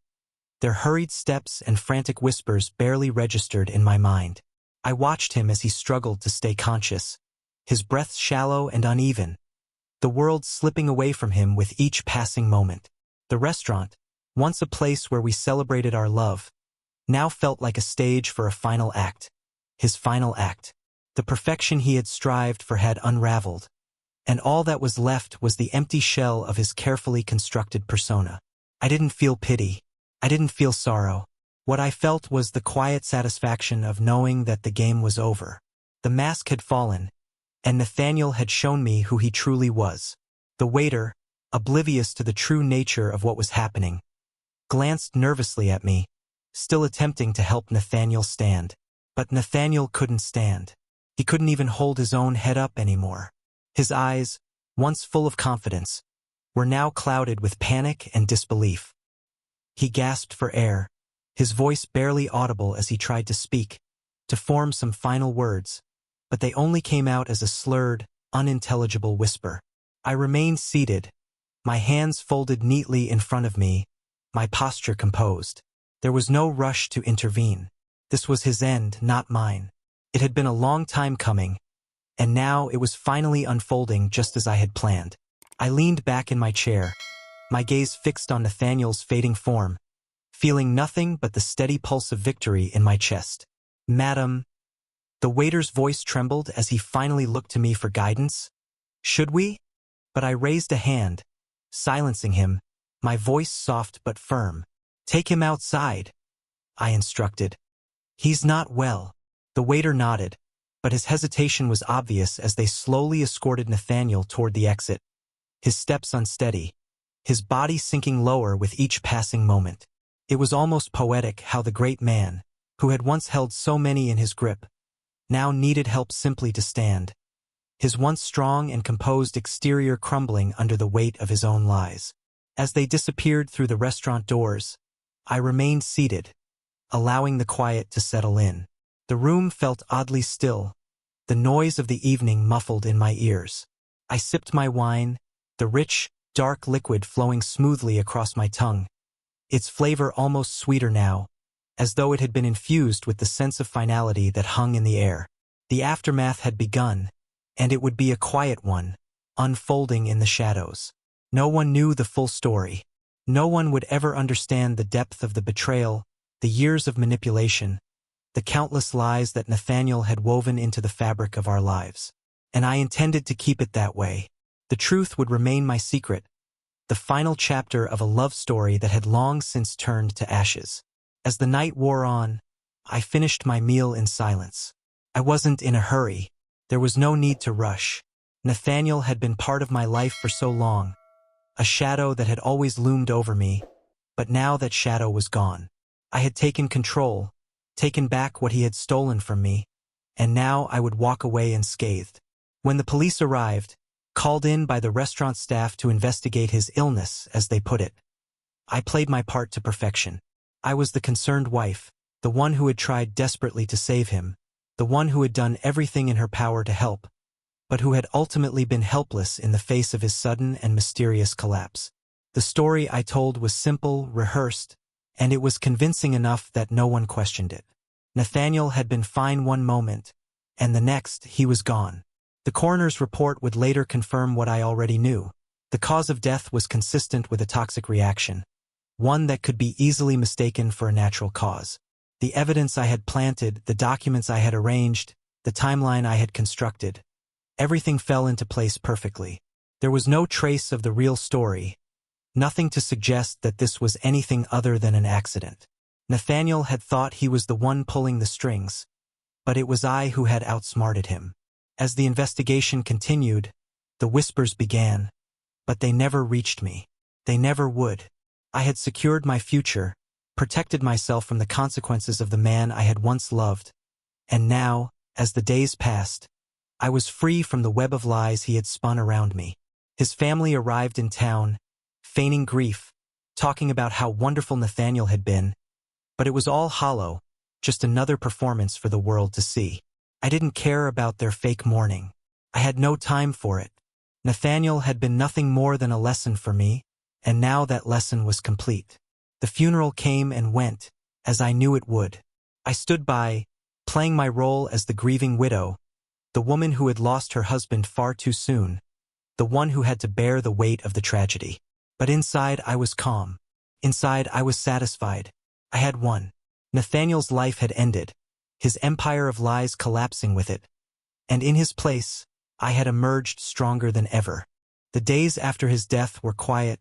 their hurried steps and frantic whispers barely registered in my mind. I watched him as he struggled to stay conscious, his breath shallow and uneven, the world slipping away from him with each passing moment. The restaurant, once a place where we celebrated our love, now felt like a stage for a final act. His final act. The perfection he had strived for had unraveled, and all that was left was the empty shell of his carefully constructed persona. I didn't feel pity. I didn't feel sorrow. What I felt was the quiet satisfaction of knowing that the game was over. The mask had fallen, and Nathaniel had shown me who he truly was. The waiter, oblivious to the true nature of what was happening, glanced nervously at me, still attempting to help Nathaniel stand. But Nathaniel couldn't stand. He couldn't even hold his own head up anymore. His eyes, once full of confidence, were now clouded with panic and disbelief. He gasped for air, his voice barely audible as he tried to speak, to form some final words, but they only came out as a slurred, unintelligible whisper. I remained seated, my hands folded neatly in front of me, my posture composed. There was no rush to intervene. This was his end, not mine. It had been a long time coming, and now it was finally unfolding just as I had planned. I leaned back in my chair, my gaze fixed on Nathaniel's fading form, feeling nothing but the steady pulse of victory in my chest. "Madam," the waiter's voice trembled as he finally looked to me for guidance. "Should we?" But I raised a hand, silencing him, my voice soft but firm. "Take him outside," I instructed. "He's not well." The waiter nodded, but his hesitation was obvious as they slowly escorted Nathaniel toward the exit, his steps unsteady, his body sinking lower with each passing moment. It was almost poetic how the great man, who had once held so many in his grip, now needed help simply to stand, his once strong and composed exterior crumbling under the weight of his own lies. As they disappeared through the restaurant doors, I remained seated, allowing the quiet to settle in. The room felt oddly still, the noise of the evening muffled in my ears. I sipped my wine, the rich, dark liquid flowing smoothly across my tongue, its flavor almost sweeter now, as though it had been infused with the sense of finality that hung in the air. The aftermath had begun, and it would be a quiet one, unfolding in the shadows. No one knew the full story. No one would ever understand the depth of the betrayal, the years of manipulation, the countless lies that Nathaniel had woven into the fabric of our lives. And I intended to keep it that way. The truth would remain my secret, the final chapter of a love story that had long since turned to ashes. As the night wore on, I finished my meal in silence. I wasn't in a hurry. There was no need to rush. Nathaniel had been part of my life for so long, a shadow that had always loomed over me, but now that shadow was gone. I had taken control, taken back what he had stolen from me, and now I would walk away unscathed. When the police arrived, called in by the restaurant staff to investigate his illness, as they put it, I played my part to perfection. I was the concerned wife, the one who had tried desperately to save him, the one who had done everything in her power to help, but who had ultimately been helpless in the face of his sudden and mysterious collapse. The story I told was simple, rehearsed, and it was convincing enough that no one questioned it. Nathaniel had been fine one moment, and the next he was gone. The coroner's report would later confirm what I already knew. The cause of death was consistent with a toxic reaction, one that could be easily mistaken for a natural cause. The evidence I had planted, the documents I had arranged, the timeline I had constructed, everything fell into place perfectly. There was no trace of the real story, nothing to suggest that this was anything other than an accident. Nathaniel had thought he was the one pulling the strings, but it was I who had outsmarted him. As the investigation continued, the whispers began, but they never reached me. They never would. I had secured my future, protected myself from the consequences of the man I had once loved, and now, as the days passed, I was free from the web of lies he had spun around me. His family arrived in town, feigning grief, talking about how wonderful Nathaniel had been, but it was all hollow, just another performance for the world to see. I didn't care about their fake mourning. I had no time for it. Nathaniel had been nothing more than a lesson for me, and now that lesson was complete. The funeral came and went, as I knew it would. I stood by, playing my role as the grieving widow, the woman who had lost her husband far too soon, the one who had to bear the weight of the tragedy. But inside I was calm. Inside I was satisfied. I had won. Nathaniel's life had ended, his empire of lies collapsing with it, and in his place, I had emerged stronger than ever. The days after his death were quiet,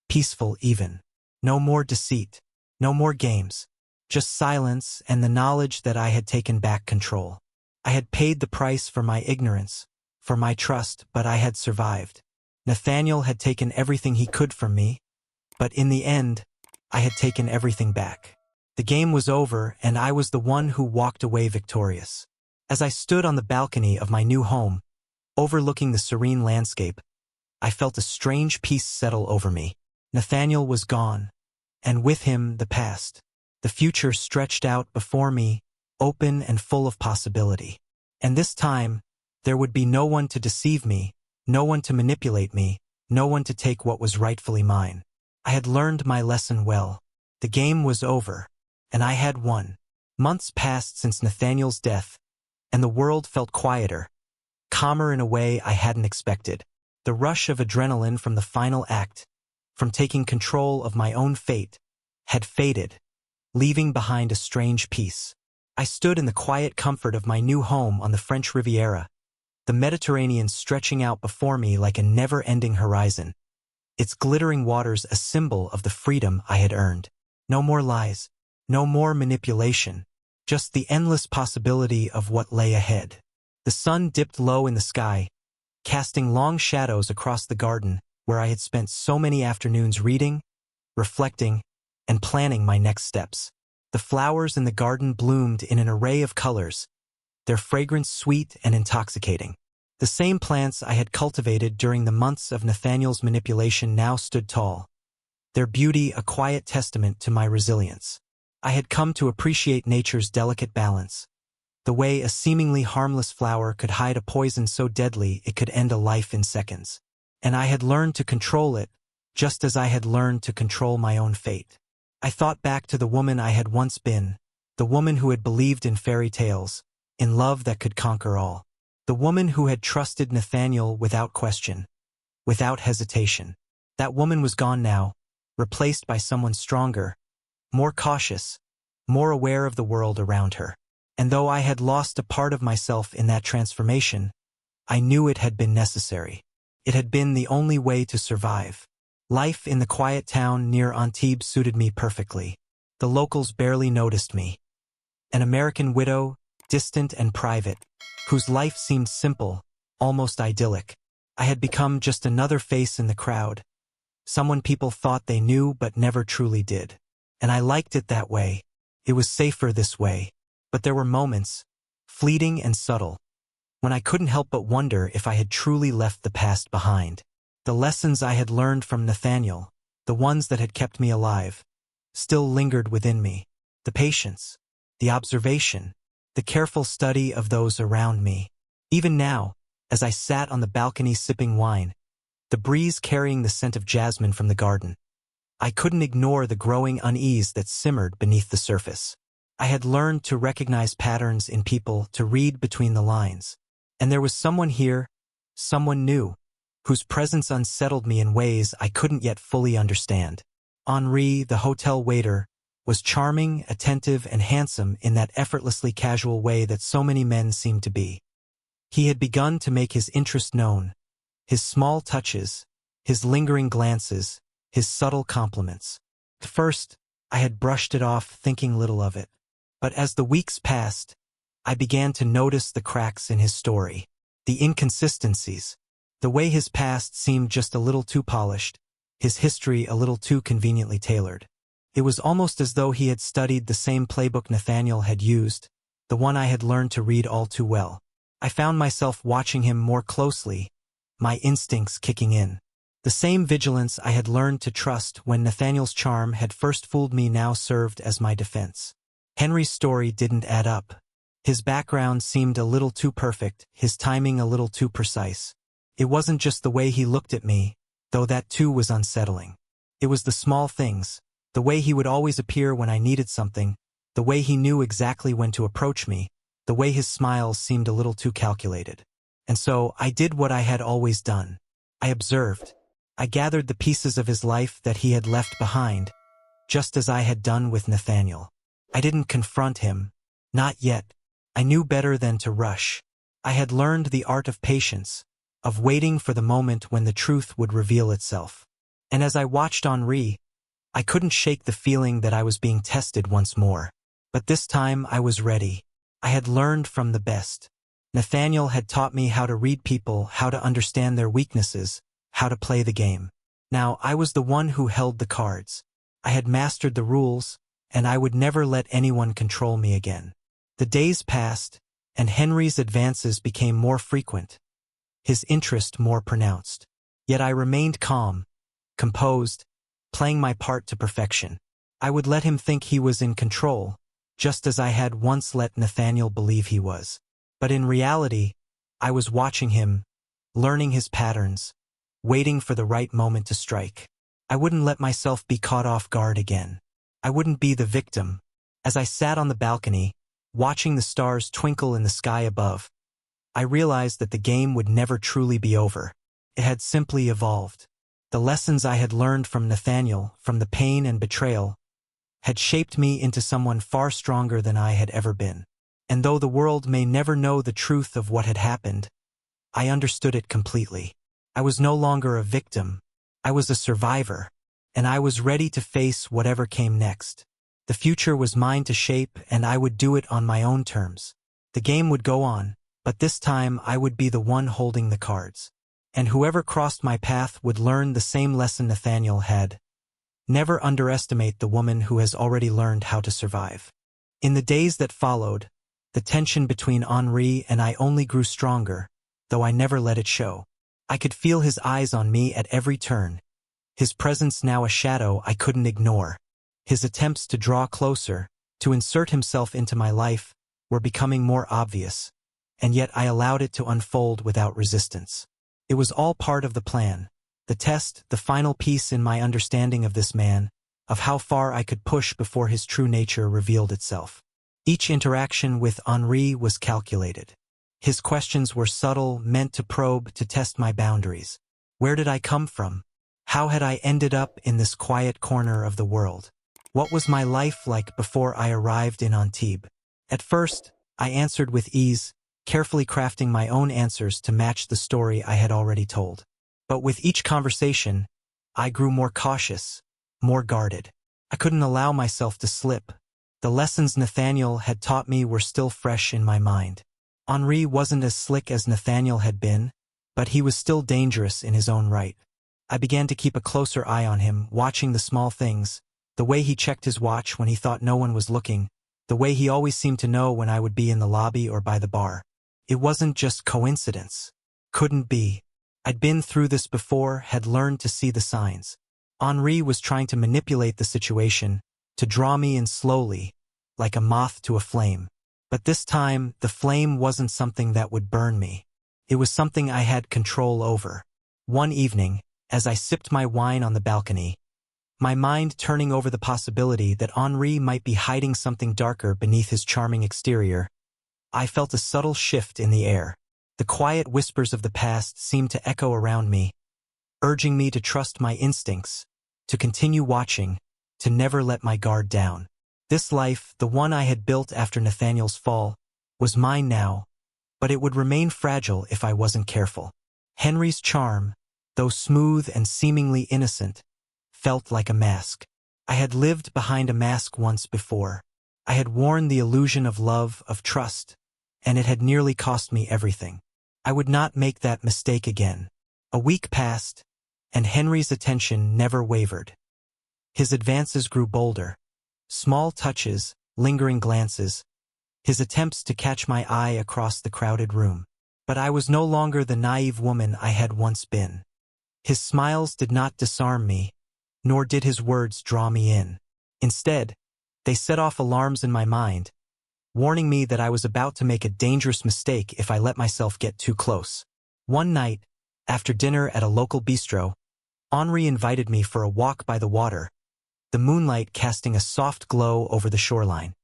peaceful even. No more deceit, no more games, just silence and the knowledge that I had taken back control. I had paid the price for my ignorance, for my trust, but I had survived. Nathaniel had taken everything he could from me, but in the end, I had taken everything back. The game was over, and I was the one who walked away victorious. As I stood on the balcony of my new home, overlooking the serene landscape, I felt a strange peace settle over me. Nathaniel was gone, and with him the past. The future stretched out before me, open and full of possibility. And this time, there would be no one to deceive me, no one to manipulate me, no one to take what was rightfully mine. I had learned my lesson well. The game was over, and I had won. Months passed since Nathaniel's death, and the world felt quieter, calmer in a way I hadn't expected. The rush of adrenaline from the final act, from taking control of my own fate, had faded, leaving behind a strange peace. I stood in the quiet comfort of my new home on the French Riviera, the Mediterranean stretching out before me like a never-ending horizon, its glittering waters a symbol of the freedom I had earned. No more lies, no more manipulation, just the endless possibility of what lay ahead. The sun dipped low in the sky, casting long shadows across the garden where I had spent so many afternoons reading, reflecting, and planning my next steps. The flowers in the garden bloomed in an array of colors, their fragrance sweet and intoxicating. The same plants I had cultivated during the months of Nathaniel's manipulation now stood tall, their beauty a quiet testament to my resilience. I had come to appreciate nature's delicate balance, the way a seemingly harmless flower could hide a poison so deadly it could end a life in seconds. And I had learned to control it, just as I had learned to control my own fate. I thought back to the woman I had once been, the woman who had believed in fairy tales, in love that could conquer all. The woman who had trusted Nathaniel without question, without hesitation. That woman was gone now, replaced by someone stronger, more cautious, more aware of the world around her. And though I had lost a part of myself in that transformation, I knew it had been necessary. It had been the only way to survive. Life in the quiet town near Antibes suited me perfectly. The locals barely noticed me. An American widow, distant and private, whose life seemed simple, almost idyllic. I had become just another face in the crowd, someone people thought they knew but never truly did. And I liked it that way. It was safer this way. But there were moments, fleeting and subtle, when I couldn't help but wonder if I had truly left the past behind. The lessons I had learned from Nathaniel, the ones that had kept me alive, still lingered within me. The patience, the observation, the careful study of those around me. Even now, as I sat on the balcony sipping wine, the breeze carrying the scent of jasmine from the garden, I couldn't ignore the growing unease that simmered beneath the surface. I had learned to recognize patterns in people, to read between the lines. And there was someone here, someone new, whose presence unsettled me in ways I couldn't yet fully understand. Henri, the hotel waiter, was charming, attentive, and handsome in that effortlessly casual way that so many men seem to be. He had begun to make his interest known, his small touches, his lingering glances, his subtle compliments. At first, I had brushed it off, thinking little of it. But as the weeks passed, I began to notice the cracks in his story, the inconsistencies, the way his past seemed just a little too polished, his history a little too conveniently tailored. It was almost as though he had studied the same playbook Nathaniel had used, the one I had learned to read all too well. I found myself watching him more closely, my instincts kicking in. The same vigilance I had learned to trust when Nathaniel's charm had first fooled me now served as my defense. Henry's story didn't add up. His background seemed a little too perfect, his timing a little too precise. It wasn't just the way he looked at me, though that too was unsettling. It was the small things, the way he would always appear when I needed something, the way he knew exactly when to approach me, the way his smiles seemed a little too calculated. And so I did what I had always done. I observed. I gathered the pieces of his life that he had left behind, just as I had done with Nathaniel. I didn't confront him. Not yet. I knew better than to rush. I had learned the art of patience, of waiting for the moment when the truth would reveal itself. And as I watched Henri, I couldn't shake the feeling that I was being tested once more. But this time I was ready. I had learned from the best. Nathaniel had taught me how to read people, how to understand their weaknesses, how to play the game. Now I was the one who held the cards. I had mastered the rules, and I would never let anyone control me again. The days passed, and Henry's advances became more frequent, his interest more pronounced. Yet I remained calm, composed, playing my part to perfection. I would let him think he was in control, just as I had once let Nathaniel believe he was. But in reality, I was watching him, learning his patterns, waiting for the right moment to strike. I wouldn't let myself be caught off guard again. I wouldn't be the victim. As I sat on the balcony, watching the stars twinkle in the sky above, I realized that the game would never truly be over. It had simply evolved. The lessons I had learned from Nathaniel, from the pain and betrayal, had shaped me into someone far stronger than I had ever been. And though the world may never know the truth of what had happened, I understood it completely. I was no longer a victim. I was a survivor, and I was ready to face whatever came next. The future was mine to shape, and I would do it on my own terms. The game would go on, but this time I would be the one holding the cards. And whoever crossed my path would learn the same lesson Nathaniel had. Never underestimate the woman who has already learned how to survive. In the days that followed, the tension between Henri and I only grew stronger, though I never let it show. I could feel his eyes on me at every turn, his presence now a shadow I couldn't ignore. His attempts to draw closer, to insert himself into my life, were becoming more obvious, and yet I allowed it to unfold without resistance. It was all part of the plan, the test, the final piece in my understanding of this man, of how far I could push before his true nature revealed itself. Each interaction with Henri was calculated. His questions were subtle, meant to probe, to test my boundaries. Where did I come from? How had I ended up in this quiet corner of the world? What was my life like before I arrived in Antibes? At first, I answered with ease, carefully crafting my own answers to match the story I had already told. But with each conversation, I grew more cautious, more guarded. I couldn't allow myself to slip. The lessons Nathaniel had taught me were still fresh in my mind. Henri wasn't as slick as Nathaniel had been, but he was still dangerous in his own right. I began to keep a closer eye on him, watching the small things, the way he checked his watch when he thought no one was looking, the way he always seemed to know when I would be in the lobby or by the bar. It wasn't just coincidence. Couldn't be. I'd been through this before, had learned to see the signs. Henri was trying to manipulate the situation, to draw me in slowly, like a moth to a flame. But this time, the flame wasn't something that would burn me. It was something I had control over. One evening, as I sipped my wine on the balcony, my mind turning over the possibility that Henri might be hiding something darker beneath his charming exterior, I felt a subtle shift in the air. The quiet whispers of the past seemed to echo around me, urging me to trust my instincts, to continue watching, to never let my guard down. This life, the one I had built after Nathaniel's fall, was mine now, but it would remain fragile if I wasn't careful. Henri's charm, though smooth and seemingly innocent, felt like a mask. I had lived behind a mask once before. I had worn the illusion of love, of trust, and it had nearly cost me everything. I would not make that mistake again. A week passed, and Henri's attention never wavered. His advances grew bolder. Small touches, lingering glances, his attempts to catch my eye across the crowded room. But I was no longer the naive woman I had once been. His smiles did not disarm me, nor did his words draw me in. Instead, they set off alarms in my mind, warning me that I was about to make a dangerous mistake if I let myself get too close. One night, after dinner at a local bistro, Henri invited me for a walk by the water, the moonlight casting a soft glow over the shoreline.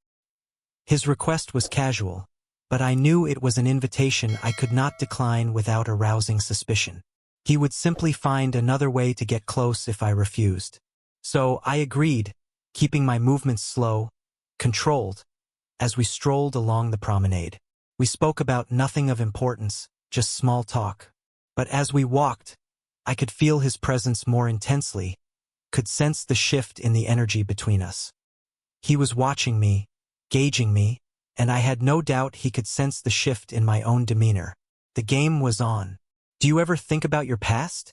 His request was casual, but I knew it was an invitation I could not decline without arousing suspicion. He would simply find another way to get close if I refused. So I agreed, keeping my movements slow, controlled, as we strolled along the promenade. We spoke about nothing of importance, just small talk. But as we walked, I could feel his presence more intensely, could sense the shift in the energy between us. He was watching me, gauging me, and I had no doubt he could sense the shift in my own demeanor. The game was on. "Do you ever think about your past?"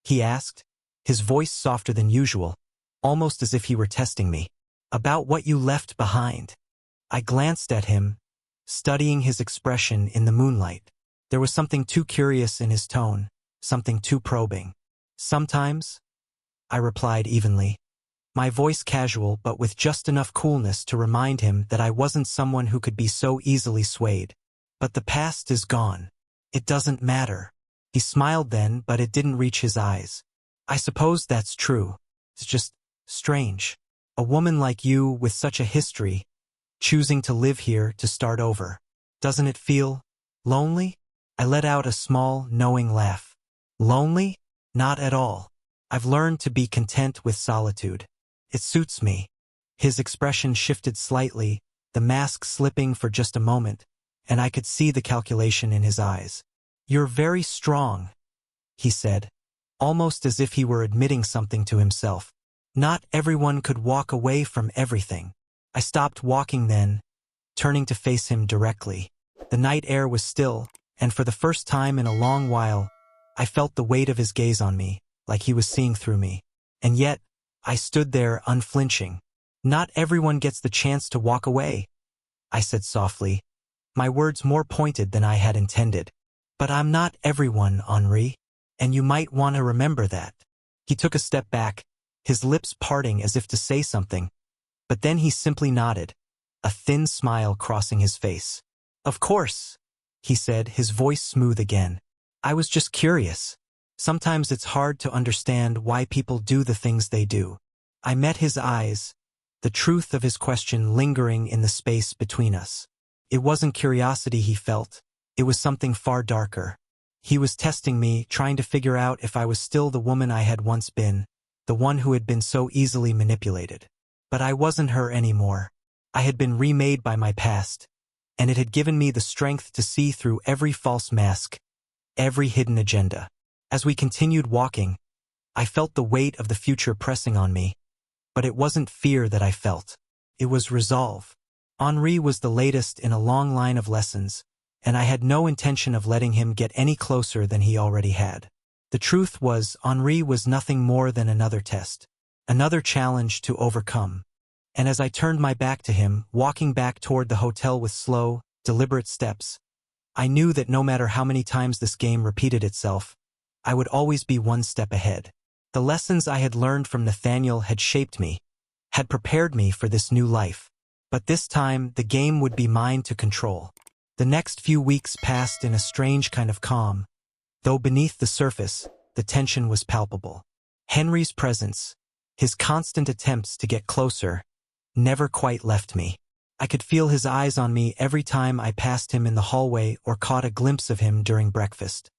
he asked, his voice softer than usual, almost as if he were testing me. "About what you left behind?" I glanced at him, studying his expression in the moonlight. There was something too curious in his tone, something too probing. "Sometimes," I replied evenly, my voice casual but with just enough coolness to remind him that I wasn't someone who could be so easily swayed. "But the past is gone. It doesn't matter." He smiled then, but it didn't reach his eyes. "I suppose that's true. It's just strange. A woman like you with such a history, choosing to live here to start over. Doesn't it feel lonely?" I let out a small, knowing laugh. "Lonely? Not at all. I've learned to be content with solitude. It suits me." His expression shifted slightly, the mask slipping for just a moment, and I could see the calculation in his eyes. "You're very strong," he said, almost as if he were admitting something to himself. "Not everyone could walk away from everything." I stopped walking then, turning to face him directly. The night air was still, and for the first time in a long while, I felt the weight of his gaze on me, like he was seeing through me. And yet, I stood there unflinching. "Not everyone gets the chance to walk away," I said softly, my words more pointed than I had intended. "But I'm not everyone, Henri, and you might want to remember that." He took a step back, his lips parting as if to say something, but then he simply nodded, a thin smile crossing his face. "Of course," he said, his voice smooth again. "I was just curious. Sometimes it's hard to understand why people do the things they do." I met his eyes, the truth of his question lingering in the space between us. It wasn't curiosity he felt, it was something far darker. He was testing me, trying to figure out if I was still the woman I had once been, the one who had been so easily manipulated. But I wasn't her anymore. I had been remade by my past, and it had given me the strength to see through every false mask, every hidden agenda. As we continued walking, I felt the weight of the future pressing on me. But it wasn't fear that I felt. It was resolve. Henri was the latest in a long line of lessons, and I had no intention of letting him get any closer than he already had. The truth was, Henri was nothing more than another test, another challenge to overcome. And as I turned my back to him, walking back toward the hotel with slow, deliberate steps, I knew that no matter how many times this game repeated itself, I would always be one step ahead. The lessons I had learned from Nathaniel had shaped me, had prepared me for this new life. But this time, the game would be mine to control. The next few weeks passed in a strange kind of calm, though beneath the surface, the tension was palpable. Henry's presence, his constant attempts to get closer, never quite left me. I could feel his eyes on me every time I passed him in the hallway or caught a glimpse of him during breakfast.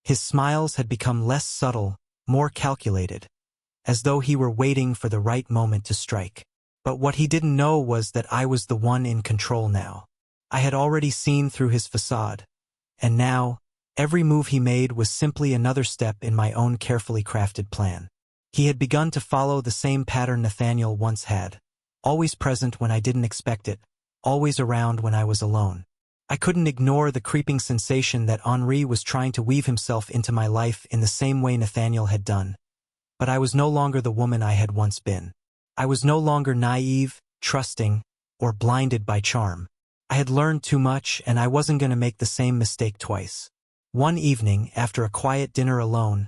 His smiles had become less subtle, more calculated, as though he were waiting for the right moment to strike. But what he didn't know was that I was the one in control now. I had already seen through his facade, and now, every move he made was simply another step in my own carefully crafted plan. He had begun to follow the same pattern Nathaniel once had, always present when I didn't expect it, always around when I was alone. I couldn't ignore the creeping sensation that Henri was trying to weave himself into my life in the same way Nathaniel had done. But I was no longer the woman I had once been. I was no longer naive, trusting, or blinded by charm. I had learned too much, and I wasn't going to make the same mistake twice. One evening, after a quiet dinner alone,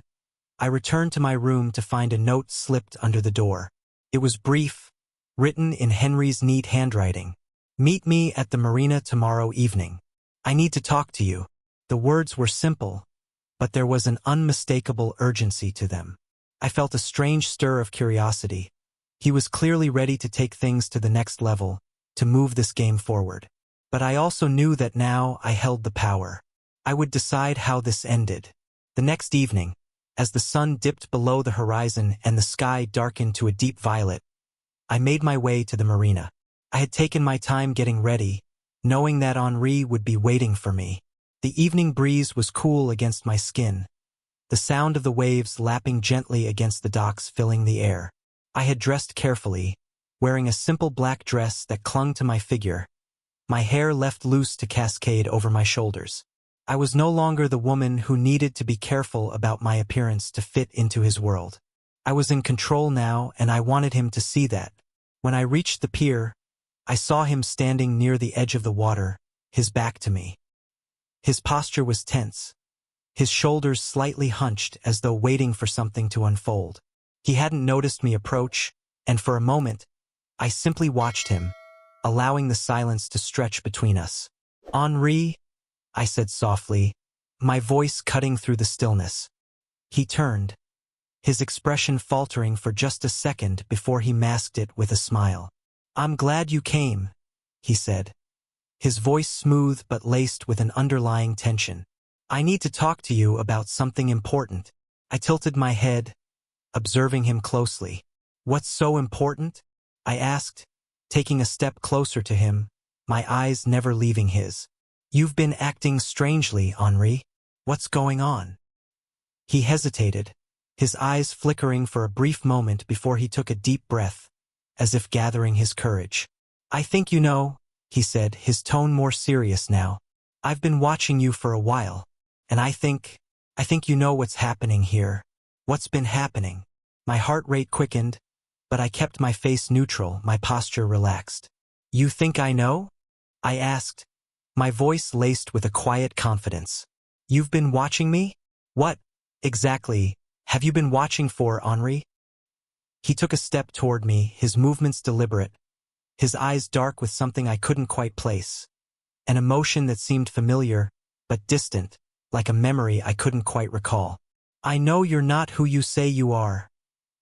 I returned to my room to find a note slipped under the door. It was brief, written in Henry's neat handwriting. "Meet me at the marina tomorrow evening. I need to talk to you." The words were simple, but there was an unmistakable urgency to them. I felt a strange stir of curiosity. He was clearly ready to take things to the next level, to move this game forward. But I also knew that now I held the power. I would decide how this ended. The next evening, as the sun dipped below the horizon and the sky darkened to a deep violet, I made my way to the marina. I had taken my time getting ready, knowing that Henri would be waiting for me. The evening breeze was cool against my skin, the sound of the waves lapping gently against the docks filling the air. I had dressed carefully, wearing a simple black dress that clung to my figure, my hair left loose to cascade over my shoulders. I was no longer the woman who needed to be careful about my appearance to fit into his world. I was in control now, and I wanted him to see that. When I reached the pier, I saw him standing near the edge of the water, his back to me. His posture was tense, his shoulders slightly hunched as though waiting for something to unfold. He hadn't noticed me approach, and for a moment, I simply watched him, allowing the silence to stretch between us. "Henri," I said softly, my voice cutting through the stillness. He turned, his expression faltering for just a second before he masked it with a smile. "I'm glad you came," he said, his voice smooth but laced with an underlying tension. "I need to talk to you about something important." I tilted my head, observing him closely. "What's so important?" I asked, taking a step closer to him, my eyes never leaving his. "You've been acting strangely, Henri. What's going on?" He hesitated, his eyes flickering for a brief moment before he took a deep breath, as if gathering his courage. "I think you know," he said, his tone more serious now. "I've been watching you for a while, and I think you know what's happening here." What's been happening? My heart rate quickened, but I kept my face neutral, my posture relaxed. You think I know? I asked, my voice laced with a quiet confidence. You've been watching me? What, exactly, have you been watching for, Henri? He took a step toward me, his movements deliberate, his eyes dark with something I couldn't quite place. An emotion that seemed familiar, but distant, like a memory I couldn't quite recall. I know you're not who you say you are,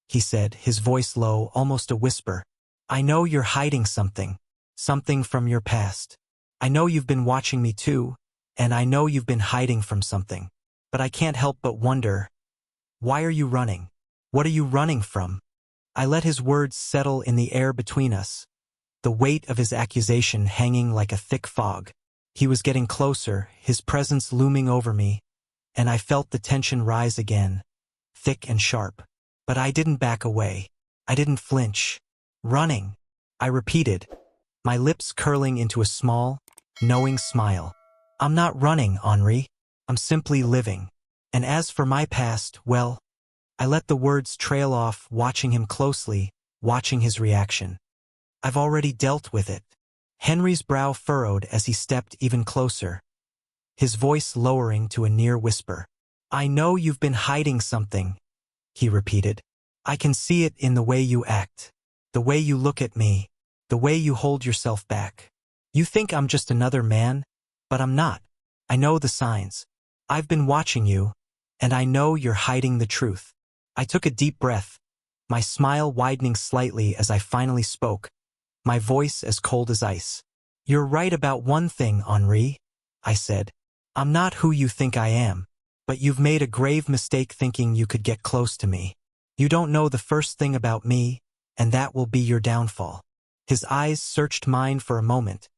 he said, his voice low, almost a whisper. I know you're hiding something from your past. I know you've been watching me too, and I know you've been hiding from something. But I can't help but wonder, why are you running? What are you running from? I let his words settle in the air between us, the weight of his accusation hanging like a thick fog. He was getting closer, his presence looming over me, and I felt the tension rise again, thick and sharp. But I didn't back away. I didn't flinch. Running, I repeated, my lips curling into a small, knowing smile. I'm not running, Henri. I'm simply living. And as for my past, well, I let the words trail off, watching him closely, watching his reaction. I've already dealt with it. Henry's brow furrowed as he stepped even closer, his voice lowering to a near whisper. I know you've been hiding something, he repeated. I can see it in the way you act, the way you look at me, the way you hold yourself back. You think I'm just another man, but I'm not. I know the signs. I've been watching you, and I know you're hiding the truth. I took a deep breath, my smile widening slightly as I finally spoke, my voice as cold as ice. You're right about one thing, Henri, I said. I'm not who you think I am, but you've made a grave mistake thinking you could get close to me. You don't know the first thing about me, and that will be your downfall. His eyes searched mine for a moment,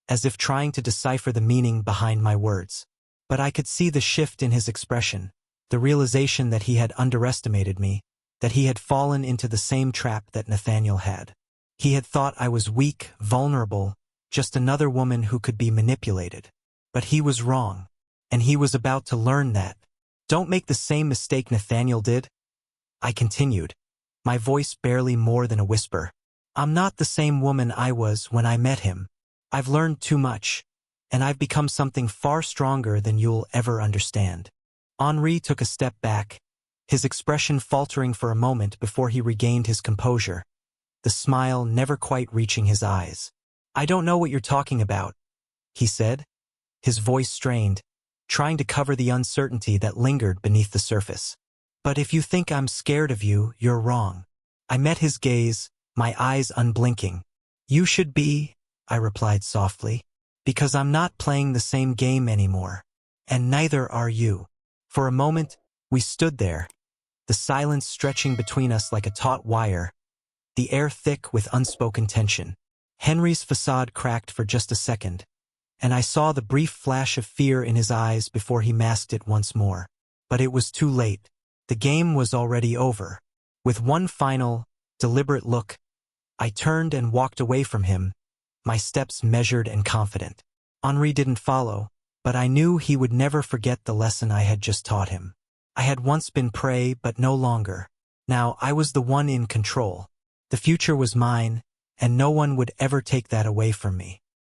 as if trying to decipher the meaning behind my words. But I could see the shift in his expression, the realization that he had underestimated me, that he had fallen into the same trap that Nathaniel had. He had thought I was weak, vulnerable, just another woman who could be manipulated. But he was wrong, and he was about to learn that. Don't make the same mistake Nathaniel did, I continued, my voice barely more than a whisper. I'm not the same woman I was when I met him. I've learned too much, and I've become something far stronger than you'll ever understand. Henri took a step back, his expression faltering for a moment before he regained his composure, the smile never quite reaching his eyes. I don't know what you're talking about, he said, his voice strained, trying to cover the uncertainty that lingered beneath the surface. But if you think I'm scared of you, you're wrong. I met his gaze, my eyes unblinking. You should be, I replied softly, because I'm not playing the same game anymore. And neither are you. For a moment, we stood there, the silence stretching between us like a taut wire, the air thick with unspoken tension. Henry's facade cracked for just a second, and I saw the brief flash of fear in his eyes before he masked it once more. But it was too late. The game was already over. With one final, deliberate look, I turned and walked away from him, my steps measured and confident. Henri didn't follow, but I knew he would never forget the lesson I had just taught him. I had once been prey, but no longer. Now I was the one in control. The future was mine, and no one would ever take that away from me.